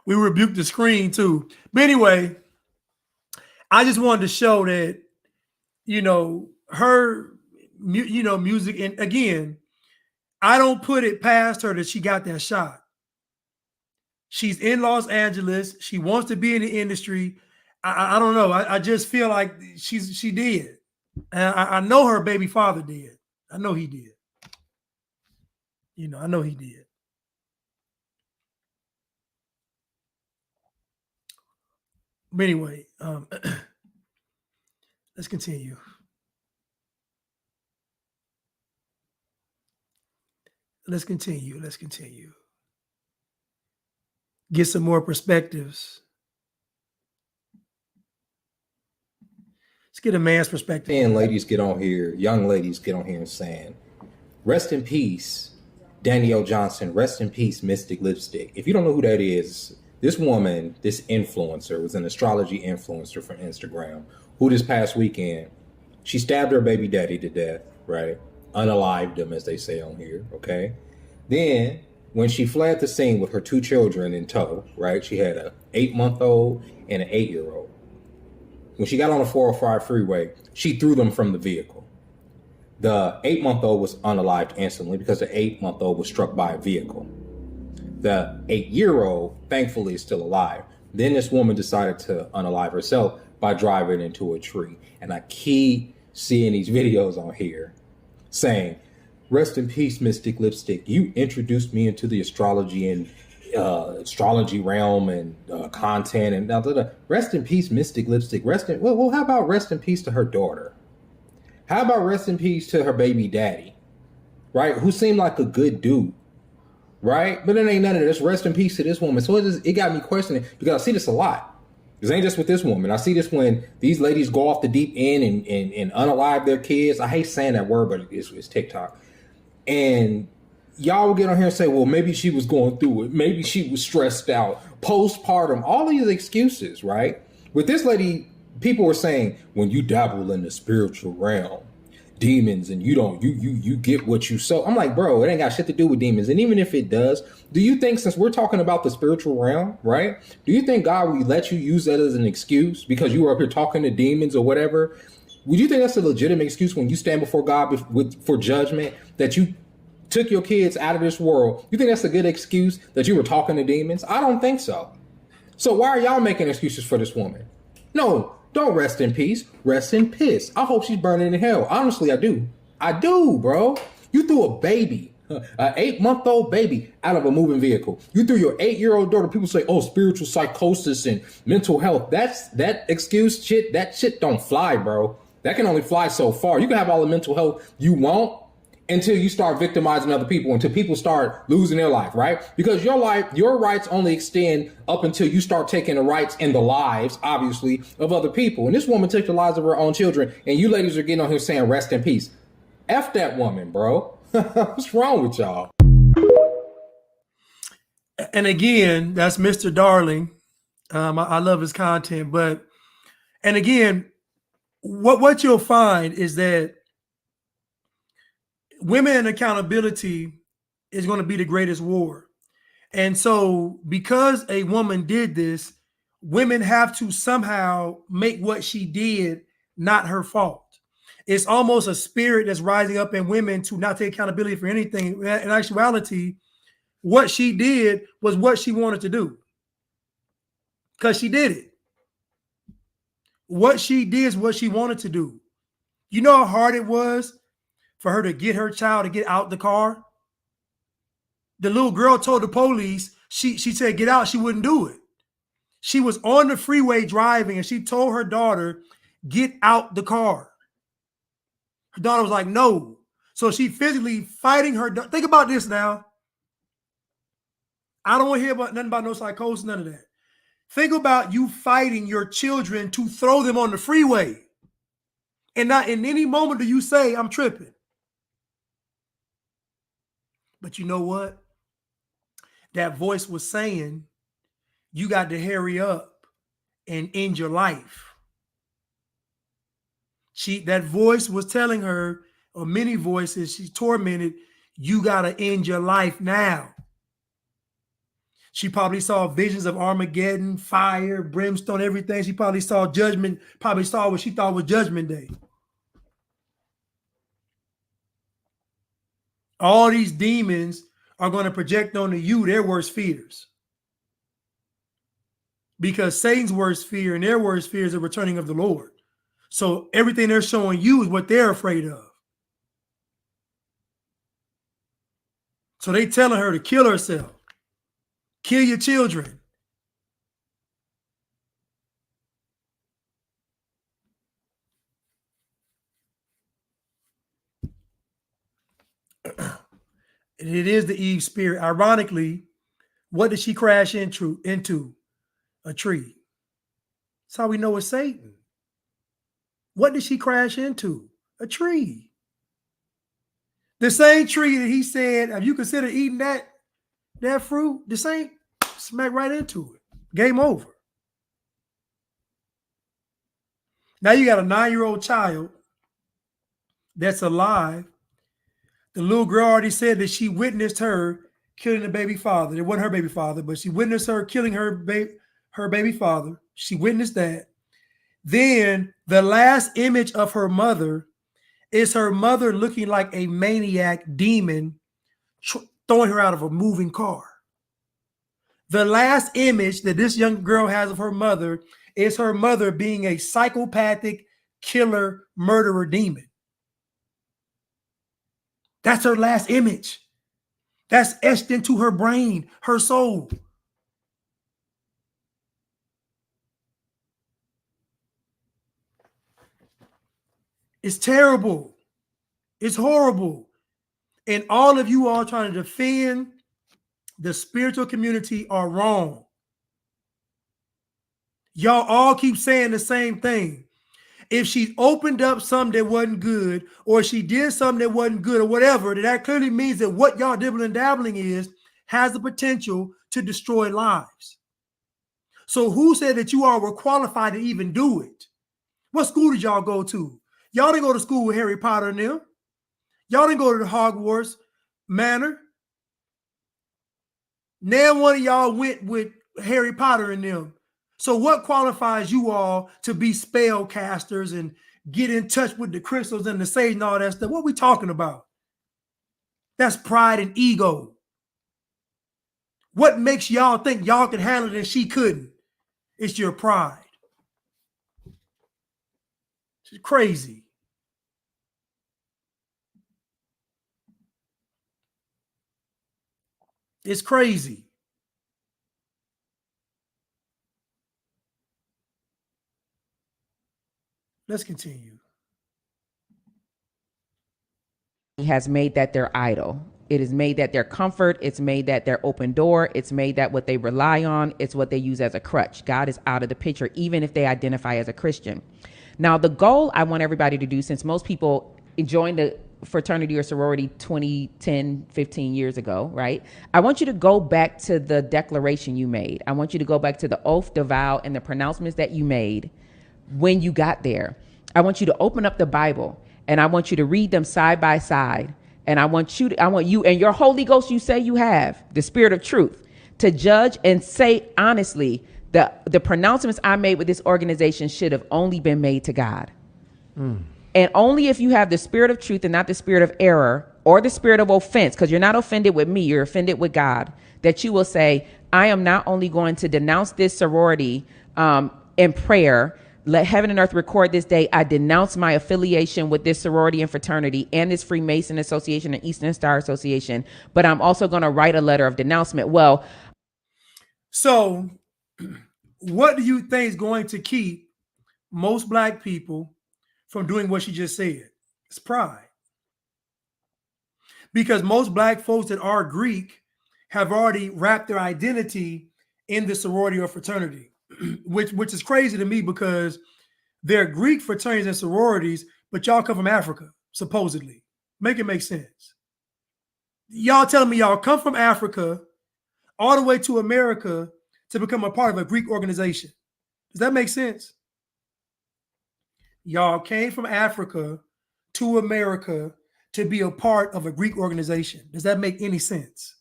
We rebuked the screen too. But anyway, I just wanted to show that, her, music. And again, I don't put it past her that she got that shot. She's in Los Angeles. She wants to be in the industry. I don't know. I just feel like she did. And I know her baby father did. I know he did. I know he did. But anyway, let's continue. Let's continue. Get some more perspectives. Let's get a man's perspective. And ladies get on here, young ladies get on here and saying, rest in peace, Danielle Johnson, rest in peace, Mystic Lipstick. If you don't know who that is, this woman, this influencer, was an astrology influencer for Instagram, who this past weekend, she stabbed her baby daddy to death, right? Unalived him, as they say on here, okay? Then, when she fled the scene with her 2 children in tow, right? She had a 8-month-old and an 8-year-old. When she got on the 405 freeway, she threw them from the vehicle. The 8-month-old was unalived instantly because the 8-month-old was struck by a vehicle. The 8-year-old, thankfully, is still alive. Then this woman decided to unalive herself by driving into a tree. And I keep seeing these videos on here saying, rest in peace, Mystic Lipstick. You introduced me into the astrology and astrology realm and content and rest in peace, Mystic Lipstick. Well, how about rest in peace to her daughter? How about rest in peace to her baby daddy, right? Who seemed like a good dude, right? But it ain't none of this. Rest in peace to this woman. So it got me questioning, because I see this a lot. This ain't just with this woman. I see this when these ladies go off the deep end and unalive their kids. I hate saying that word, but it's TikTok. And y'all will get on here and say, well, maybe she was going through it. Maybe she was stressed out. Postpartum. All these excuses, right? With this lady, people were saying, when you dabble in the spiritual realm, demons, and you get what you sow. I'm like, bro, it ain't got shit to do with demons. And even if it does, do you think, since we're talking about the spiritual realm, right? Do you think God will let you use that as an excuse because you were up here talking to demons or whatever? Would you think that's a legitimate excuse when you stand before God for judgment, that you took your kids out of this world? You think that's a good excuse that you were talking to demons? I don't think so. So why are y'all making excuses for this woman? No, don't rest in peace. Rest in piss. I hope she's burning in hell. Honestly, I do. I do, bro. You threw a baby, an 8-month-old baby, out of a moving vehicle. You threw your 8-year-old daughter. People say, oh, spiritual psychosis and mental health. That excuse shit, that shit don't fly, bro. That can only fly so far. You can have all the mental health you want until you start victimizing other people, until people start losing their life, right? Because your rights only extend up until you start taking the rights and the lives, obviously, of other people. And this woman took the lives of her own children, and you ladies are getting on here saying rest in peace. F that woman, bro. What's wrong with y'all? And again, that's Mr. Darling. I love his content, and again, what you'll find is that women and accountability is going to be the greatest war. And so because a woman did this, women have to somehow make what she did not her fault. It's almost a spirit that's rising up in women to not take accountability for anything. In actuality, what she did was what she wanted to do, because she did it. What she did is what she wanted to do. You know how hard it was for her to get her child to get out the car? The little girl told the police, she said, get out. She wouldn't do it. She was on the freeway driving, and she told her daughter, get out the car. Her daughter was like, no. So she physically fighting her. Think about this now. I don't want to hear about nothing about no psychosis, none of that. Think about you fighting your children to throw them on the freeway. And not in any moment do you say, I'm tripping. But you know what? That voice was saying, you got to hurry up and end your life. That voice was telling her, or many voices, she's tormented, you got to end your life now. She probably saw visions of Armageddon, fire, brimstone, everything. She probably saw judgment, probably saw what she thought was Judgment Day. All these demons are going to project onto you their worst fears. Because Satan's worst fear and their worst fear is the returning of the Lord. So everything they're showing you is what they're afraid of. So they telling her to kill herself. Kill your children. It is the Eve spirit. Ironically, what did she crash into? A tree. That's how we know it's Satan. What did she crash into? A tree. The same tree that he said, have you considered eating that fruit? The same, smack right into it. Game over. Now you got a 9-year-old child that's alive. The little girl already said that she witnessed her killing the baby father. It wasn't her baby father, but she witnessed her killing her baby father. She witnessed that. Then the last image of her mother is her mother looking like a maniac demon throwing her out of a moving car. The last image that this young girl has of her mother is her mother being a psychopathic killer, murderer demon. That's her last image. That's etched into her brain, her soul. It's terrible. It's horrible. And all of you all trying to defend the spiritual community are wrong. Y'all all keep saying the same thing. If she opened up something that wasn't good, or she did something that wasn't good, or whatever, that clearly means that what y'all dibbling and dabbling has the potential to destroy lives. So who said that you all were qualified to even do it? What school did y'all go to? Y'all didn't go to school with Harry Potter and them. Y'all didn't go to the Hogwarts Manor. Now one of y'all went with Harry Potter and them. So what qualifies you all to be spell casters and get in touch with the crystals and the sage and all that stuff? What are we talking about? That's pride and ego. What makes y'all think y'all can handle it and she couldn't? It's your pride. It's crazy. It's crazy. Let's continue. Has made that their idol. It is made that their comfort. It's made that their open door. It's made that what they rely on. It's what they use as a crutch. God is out of the picture, even if they identify as a Christian. Now, the goal I want everybody to do, since most people joined the fraternity or sorority 20, 10, 15 years ago, right? I want you to go back to the declaration you made. I want you to go back to the oath, the vow, and the pronouncements that you made when you got there. I want you to open up the Bible and I want you to read them side by side. And I want you and your Holy Ghost you say you have, the Spirit of truth, to judge and say honestly, the pronouncements I made with this organization should have only been made to God. And only if you have the spirit of truth and not the spirit of error or the spirit of offense, because you're not offended with me, you're offended with God, that you will say, I am not only going to denounce this sorority in prayer, let heaven and earth record this day, I denounce my affiliation with this sorority and fraternity and this Freemason Association and Eastern Star Association, but I'm also going to write a letter of denouncement. Well, so what do you think is going to keep most Black people from doing what she just said? It's pride. Because most Black folks that are Greek have already wrapped their identity in the sorority or fraternity, which is crazy to me because they're Greek fraternities and sororities, but y'all come from Africa, supposedly. Make it make sense. Y'all telling me y'all come from Africa all the way to America to become a part of a Greek organization. Does that make sense? Y'all came from Africa to America to be a part of a Greek organization. Does that make any sense?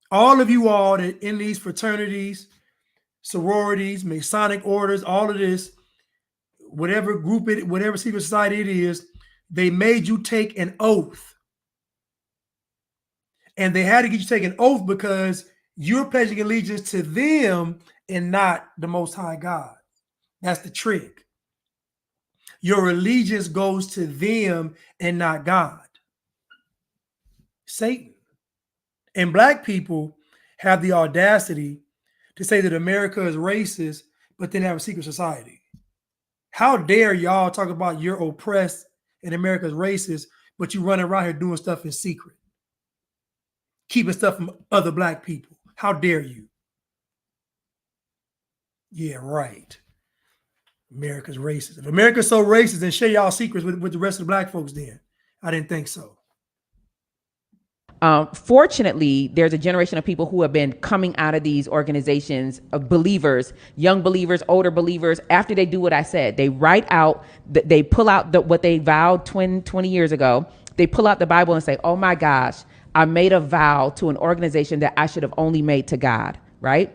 All of you all that in these fraternities, sororities, Masonic orders, all of this, whatever group it, whatever secret society it is, they made you take an oath. And they had to get you to take an oath because you're pledging allegiance to them and not the Most High God. That's the trick. Your allegiance goes to them and not God. Satan. And black people have the audacity to say that America is racist, but then have a secret society. How dare y'all talk about you're oppressed and America's racist, but you running around here doing stuff in secret, keeping stuff from other black people. How dare you? Yeah, right. America's racist. If America's so racist, then share y'all secrets with the rest of the black folks then. I didn't think so. Fortunately, there's a generation of people who have been coming out of these organizations of believers, young believers, older believers. After they do what I said, they write out, they pull out what they vowed 20 years ago. They pull out the Bible and say, oh my gosh, I made a vow to an organization that I should have only made to God, right?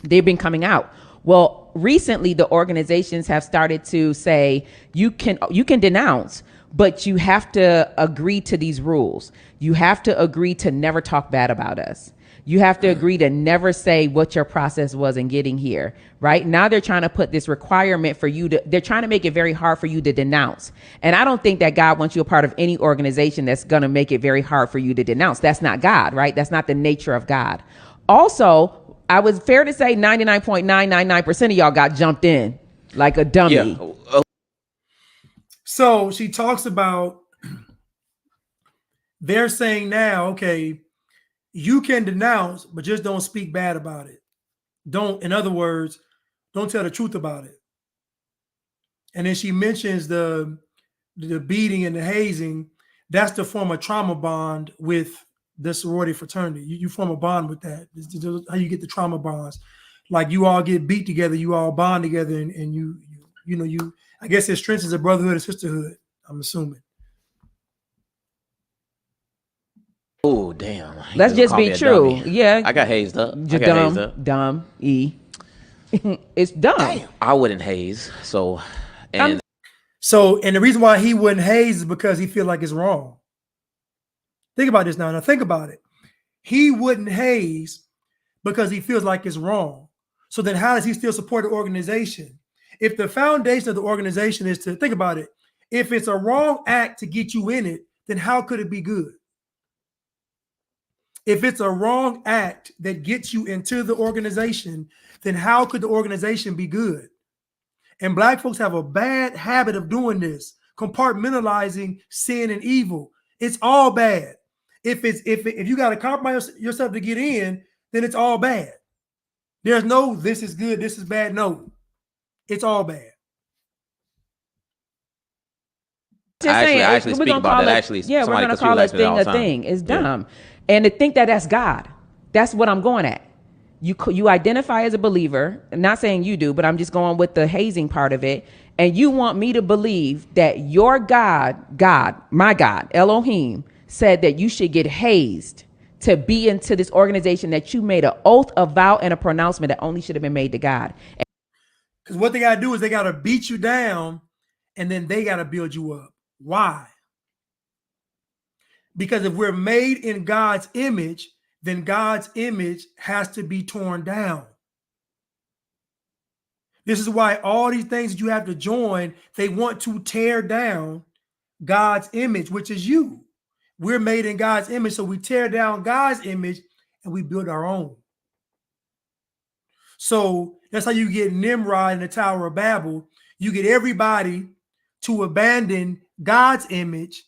They've been coming out. Well, recently the organizations have started to say you can denounce, but you have to agree to these rules. You have to agree to never talk bad about us. You have to agree to never say what your process was in getting here, right? Now they're trying to put this requirement for you they're trying to make it very hard for you to denounce. And I don't think that God wants you a part of any organization that's going to make it very hard for you to denounce. That's not God, right? That's not the nature of God. Also, I was fair to say 99.999% of y'all got jumped in like a dummy. Yeah. So she talks about, they're saying now, okay, you can denounce, but just don't speak bad about it. In other words, don't tell the truth about it. And then she mentions the beating and the hazing. That's to form a trauma bond with the sorority fraternity. You form a bond with that. This is how you get the trauma bonds. Like you all get beat together, you all bond together, and you I guess it strengthens a brotherhood and sisterhood, I'm assuming. Oh, damn. Let's just be true. Yeah. I got hazed up. Dumb. It's dumb. Damn. I wouldn't haze. So and the reason why he wouldn't haze is because he feels like it's wrong. Think about this now. Now think about it. He wouldn't haze because he feels like it's wrong. So then how does he still support the organization? If the foundation of the organization is to, think about it, if it's a wrong act to get you in it, then how could it be good? If it's a wrong act that gets you into the organization, then how could the organization be good? And black folks have a bad habit of doing this, compartmentalizing sin and evil. It's all bad. If you got to compromise yourself to get in, then it's all bad. There's no this is good, this is bad. No, it's all bad. I actually speak about that. Actually, yeah, we're gonna call that thing a thing. It's dumb, and to think that that's God. That's what I'm going at. You identify as a believer. I'm not saying you do, but I'm just going with the hazing part of it. And you want me to believe that your God, my God, Elohim, said that you should get hazed to be into this organization that you made an oath, a vow, and a pronouncement that only should have been made to God. Because what they got to do is they got to beat you down, and then they got to build you up. Why? Because if we're made in God's image, then God's image has to be torn down. This is why all these things that you have to join, they want to tear down God's image, which is you. We're made in God's image, so we tear down God's image and we build our own. So that's how you get Nimrod in the Tower of Babel. You get everybody to abandon God's image,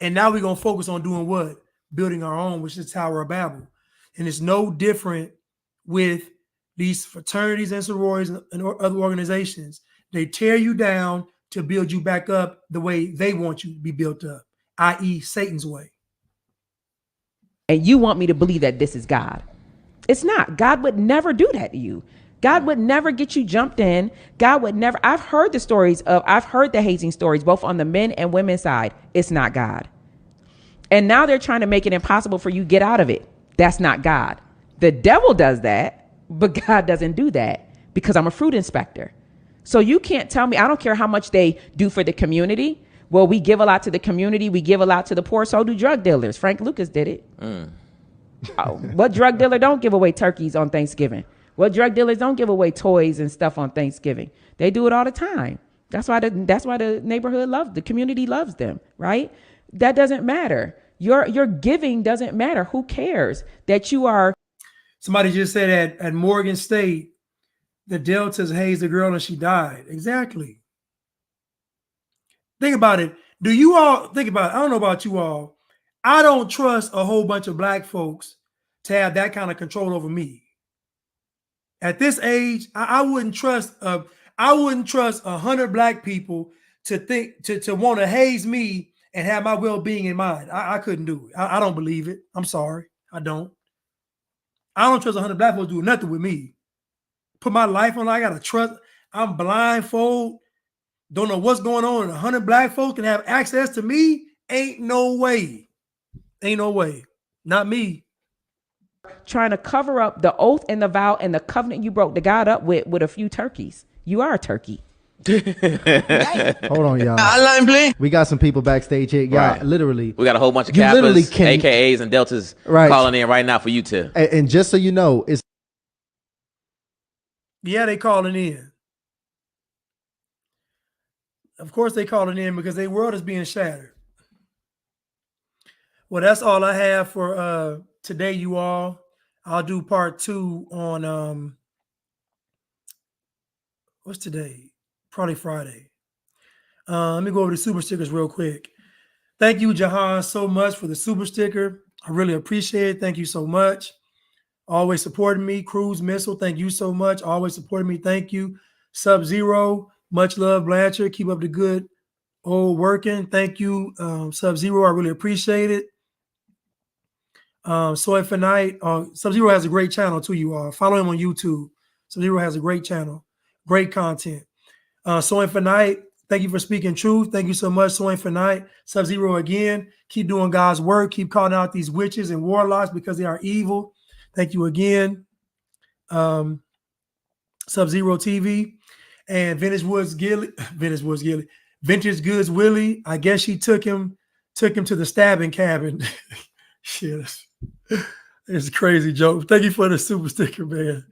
and now we're going to focus on doing what? Building our own, which is the Tower of Babel. And it's no different with these fraternities and sororities and other organizations. They tear you down to build you back up the way they want you to be built up, i.e. Satan's way. And you want me to believe that this is God. It's not. God would never do that to you. God would never get you jumped in. God would never. I've heard the hazing stories, both on the men and women's side. It's not God. And now they're trying to make it impossible for you to get out of it. That's not God. The devil does that, but God doesn't do that because I'm a fruit inspector. So you can't tell me, I don't care how much they do for the community. Well, we give a lot to the community. We give a lot to the poor. So do drug dealers. Frank Lucas did it. What drug dealer don't give away turkeys on Thanksgiving? What drug dealers don't give away toys and stuff on Thanksgiving? They do it all the time. That's why the neighborhood loves, the community loves them, right? That doesn't matter. Your giving doesn't matter. Who cares that you are? Somebody just said at Morgan State, the Deltas hazed the girl and she died. Exactly. Think about it. Do you all think about it? I don't know about you all. I don't trust a whole bunch of black folks to have that kind of control over me. At this age, I wouldn't trust 100 black people to think to want to haze me and have my well-being in mind. I couldn't do it. I don't believe it. I'm sorry. I don't trust 100 black folks doing nothing with me. Put my life on. I gotta trust. I'm blindfold. Don't know what's going on. 100 black folks can have access to me. Ain't no way. Ain't no way. Not me. Trying to cover up the oath and the vow and the covenant you broke to God up with a few turkeys. You are a turkey. Hold on, y'all. We got some people backstage here. Y'all, Right. literally. We got a whole bunch of you literally Kappas, AKAs, and Deltas calling in right now for you two. And just so you know, it's Yeah, they calling in. Of course they calling in because their world is being shattered. Well, that's all I have for today, you all. I'll do part 2 on what's today? Probably Friday. Let me go over the super stickers real quick. Thank you, Jahan, so much for the super sticker. I really appreciate it. Thank you so much. Always supporting me. Cruise Missile, thank you so much. Always supporting me. Thank you. Sub-Zero, much love, Blanchard. Keep up the good old working. Thank you, Sub-Zero. I really appreciate it. Soy Finite. Sub-Zero has a great channel too, you all. Follow him on YouTube. Sub-Zero has a great channel. Great content. Soy Finite, thank you for speaking truth. Thank you so much, Soy Finite. Sub-Zero again. Keep doing God's work. Keep calling out these witches and warlocks because they are evil. Thank you again. Sub-Zero TV. And Vintage Goods Willie. I guess she took him to the stabbing cabin. Shit. It's a crazy joke. Thank you for the super sticker, man.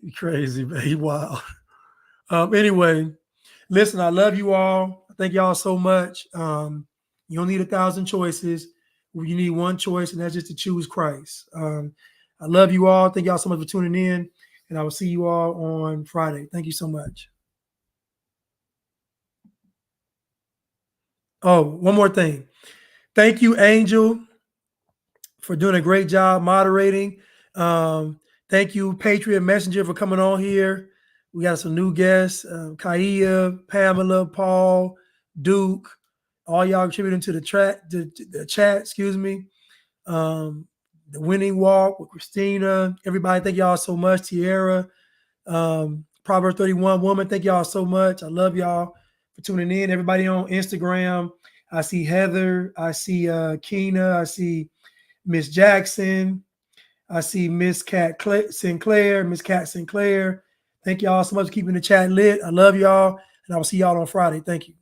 You crazy, man. You wild. Anyway, listen, I love you all. Thank y'all so much. You don't need 1,000 choices. You need one choice, and that's just to choose Christ. I love you all. Thank y'all so much for tuning in, and I will see you all on Friday. Thank you so much. Oh, one more thing. Thank you, Angel, for doing a great job moderating. Thank you, Patriot Messenger, for coming on here. We got some new guests, Kaia, Pamela, Paul, Duke, all y'all contributing to the chat, excuse me. The Winning Walk with Christina, everybody, thank y'all so much. Tierra, Proverbs 31 Woman, thank y'all so much. I love y'all for tuning in. Everybody on Instagram, I see Heather, I see Keena, I see Miss Jackson, I see Miss Cat Sinclair. Thank y'all so much for keeping the chat lit. I love y'all, and I will see y'all on Friday. Thank you.